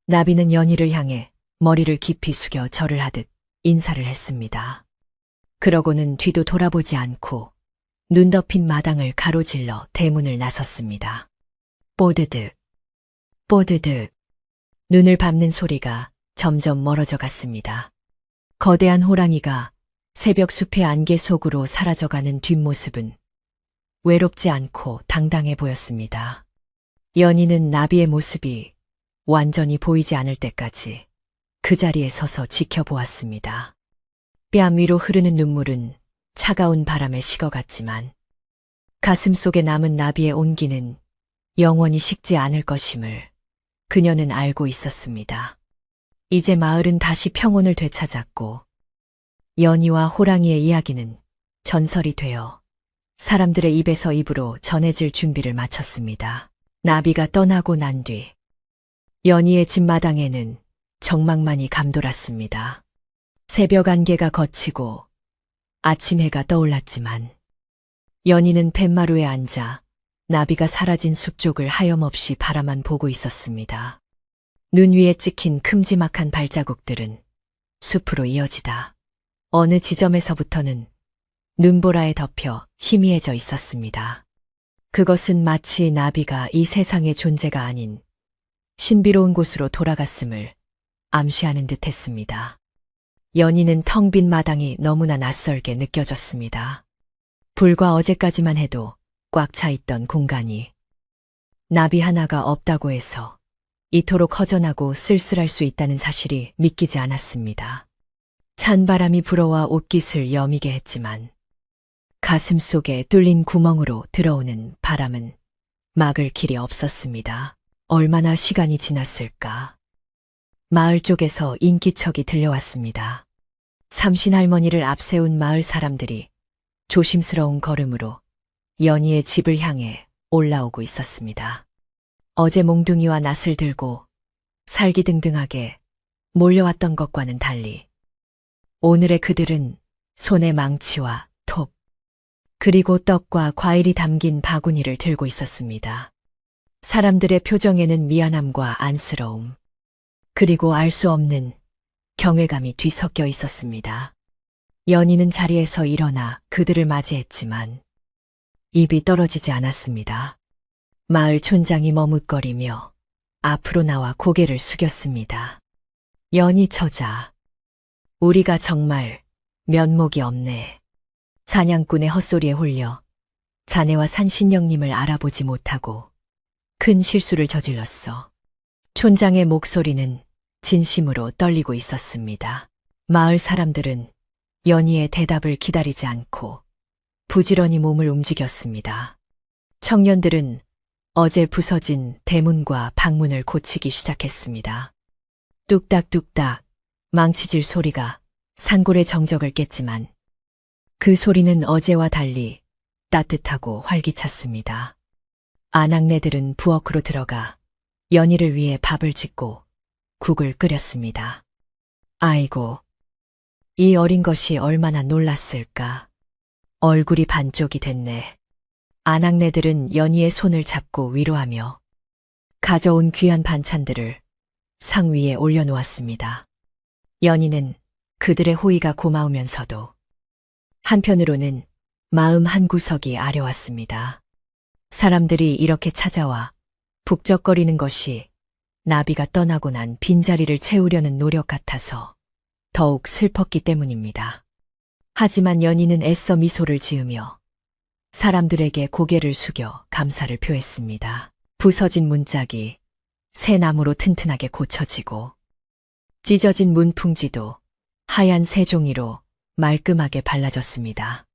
나비는 연희를 향해 머리를 깊이 숙여 절을 하듯 인사를 했습니다. 그러고는 뒤도 돌아보지 않고 눈 덮인 마당을 가로질러 대문을 나섰습니다. 뽀드득, 뽀드득. 눈을 밟는 소리가 점점 멀어져 갔습니다. 거대한 호랑이가 새벽 숲의 안개 속으로 사라져가는 뒷모습은 외롭지 않고 당당해 보였습니다. 연희는 나비의 모습이 완전히 보이지 않을 때까지 그 자리에 서서 지켜보았습니다. 뺨 위로 흐르는 눈물은 차가운 바람에 식어갔지만 가슴 속에 남은 나비의 온기는 영원히 식지 않을 것임을 그녀는 알고 있었습니다. 이제 마을은 다시 평온을 되찾았고 연희와 호랑이의 이야기는 전설이 되어 사람들의 입에서 입으로 전해질 준비를 마쳤습니다. 나비가 떠나고 난 뒤 연희의 집마당에는 정막만이 감돌았습니다. 새벽 안개가 걷히고 아침 해가 떠올랐지만 연희는 뱃마루에 앉아 나비가 사라진 숲 쪽을 하염없이 바라만 보고 있었습니다. 눈 위에 찍힌 큼지막한 발자국들은 숲으로 이어지다 어느 지점에서부터는 눈보라에 덮여 희미해져 있었습니다. 그것은 마치 나비가 이 세상의 존재가 아닌 신비로운 곳으로 돌아갔음을 암시하는 듯 했습니다. 연희는 텅 빈 마당이 너무나 낯설게 느껴졌습니다. 불과 어제까지만 해도 꽉 차 있던 공간이 나비 하나가 없다고 해서 이토록 허전하고 쓸쓸할 수 있다는 사실이 믿기지 않았습니다. 찬바람이 불어와 옷깃을 여미게 했지만 가슴 속에 뚫린 구멍으로 들어오는 바람은 막을 길이 없었습니다. 얼마나 시간이 지났을까. 마을 쪽에서 인기척이 들려왔습니다. 삼신할머니를 앞세운 마을 사람들이 조심스러운 걸음으로 연희의 집을 향해 올라오고 있었습니다. 어제 몽둥이와 낫을 들고 살기등등하게 몰려왔던 것과는 달리 오늘의 그들은 손에 망치와 톱, 그리고 떡과 과일이 담긴 바구니를 들고 있었습니다. 사람들의 표정에는 미안함과 안쓰러움, 그리고 알 수 없는 경외감이 뒤섞여 있었습니다. 연희는 자리에서 일어나 그들을 맞이했지만 입이 떨어지지 않았습니다. 마을 촌장이 머뭇거리며 앞으로 나와 고개를 숙였습니다. 연희 처자, 우리가 정말 면목이 없네. 사냥꾼의 헛소리에 홀려 자네와 산신령님을 알아보지 못하고 큰 실수를 저질렀어. 촌장의 목소리는 진심으로 떨리고 있었습니다. 마을 사람들은 연희의 대답을 기다리지 않고 부지런히 몸을 움직였습니다. 청년들은 어제 부서진 대문과 방문을 고치기 시작했습니다. 뚝딱뚝딱 망치질 소리가 산골의 정적을 깼지만 그 소리는 어제와 달리 따뜻하고 활기찼습니다. 아낙네들은 부엌으로 들어가 연희를 위해 밥을 짓고 국을 끓였습니다. 아이고, 이 어린 것이 얼마나 놀랐을까. 얼굴이 반쪽이 됐네. 아낙네들은 연희의 손을 잡고 위로하며 가져온 귀한 반찬들을 상 위에 올려놓았습니다. 연희는 그들의 호의가 고마우면서도 한편으로는 마음 한구석이 아려왔습니다. 사람들이 이렇게 찾아와 북적거리는 것이 나비가 떠나고 난 빈자리를 채우려는 노력 같아서 더욱 슬펐기 때문입니다. 하지만 연희는 애써 미소를 지으며 사람들에게 고개를 숙여 감사를 표했습니다. 부서진 문짝이 새 나무로 튼튼하게 고쳐지고 찢어진 문풍지도 하얀 새종이로 말끔하게 발라졌습니다.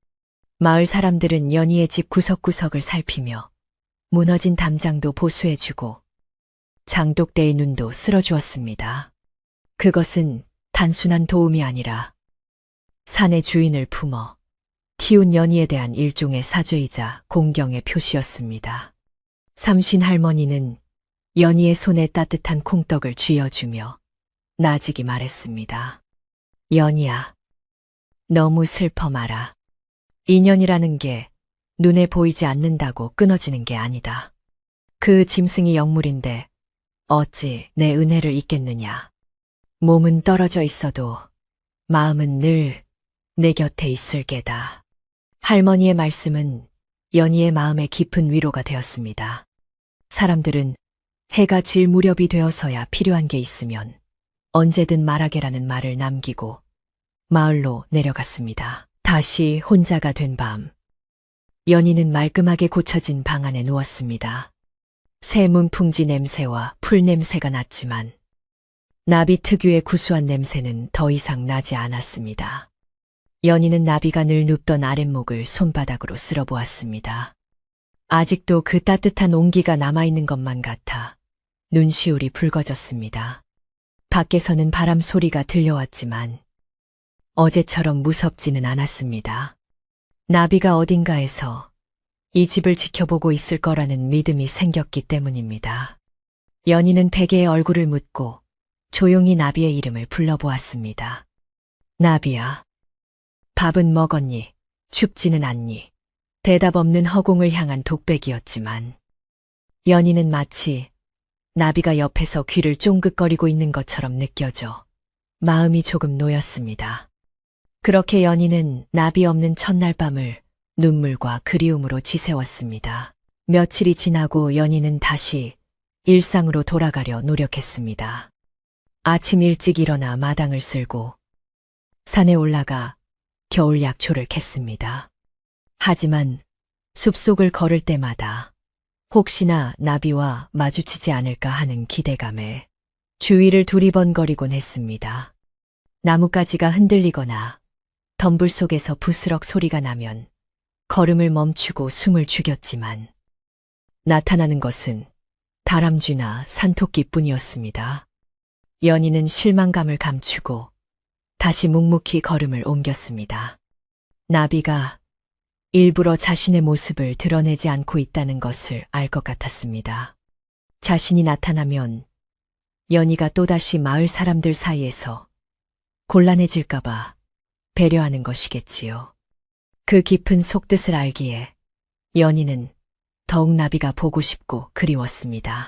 마을 사람들은 연희의 집 구석구석을 살피며 무너진 담장도 보수해주고 장독대의 눈도 쓸어주었습니다. 그것은 단순한 도움이 아니라 산의 주인을 품어 키운 연희에 대한 일종의 사죄이자 공경의 표시였습니다. 삼신 할머니는 연희의 손에 따뜻한 콩떡을 쥐어주며 나직이 말했습니다. 연희야, 너무 슬퍼 마라. 인연이라는 게 눈에 보이지 않는다고 끊어지는 게 아니다. 그 짐승이 영물인데 어찌 내 은혜를 잊겠느냐. 몸은 떨어져 있어도 마음은 늘 내 곁에 있을 게다. 할머니의 말씀은 연희의 마음에 깊은 위로가 되었습니다. 사람들은 해가 질 무렵이 되어서야 필요한 게 있으면 언제든 말하게라는 말을 남기고 마을로 내려갔습니다. 다시 혼자가 된 밤, 연희는 말끔하게 고쳐진 방 안에 누웠습니다. 새 문풍지 냄새와 풀 냄새가 났지만 나비 특유의 구수한 냄새는 더 이상 나지 않았습니다. 연희는 나비가 늘 눕던 아랫목을 손바닥으로 쓸어보았습니다. 아직도 그 따뜻한 온기가 남아있는 것만 같아 눈시울이 붉어졌습니다. 밖에서는 바람 소리가 들려왔지만 어제처럼 무섭지는 않았습니다. 나비가 어딘가에서 이 집을 지켜보고 있을 거라는 믿음이 생겼기 때문입니다. 연희는 베개에 얼굴을 묻고 조용히 나비의 이름을 불러보았습니다. 나비야, 밥은 먹었니? 춥지는 않니? 대답 없는 허공을 향한 독백이었지만 연희는 마치 나비가 옆에서 귀를 쫑긋거리고 있는 것처럼 느껴져 마음이 조금 놓였습니다. 그렇게 연희는 나비 없는 첫날 밤을 눈물과 그리움으로 지새웠습니다. 며칠이 지나고 연희는 다시 일상으로 돌아가려 노력했습니다. 아침 일찍 일어나 마당을 쓸고 산에 올라가 겨울 약초를 캤습니다. 하지만 숲속을 걸을 때마다 혹시나 나비와 마주치지 않을까 하는 기대감에 주위를 두리번거리곤 했습니다. 나뭇가지가 흔들리거나 덤불 속에서 부스럭 소리가 나면 걸음을 멈추고 숨을 죽였지만 나타나는 것은 다람쥐나 산토끼뿐이었습니다. 연희는 실망감을 감추고 다시 묵묵히 걸음을 옮겼습니다. 나비가 일부러 자신의 모습을 드러내지 않고 있다는 것을 알 것 같았습니다. 자신이 나타나면 연희가 또다시 마을 사람들 사이에서 곤란해질까봐 배려하는 것이겠지요. 그 깊은 속뜻을 알기에 연희는 더욱 나비가 보고 싶고 그리웠습니다.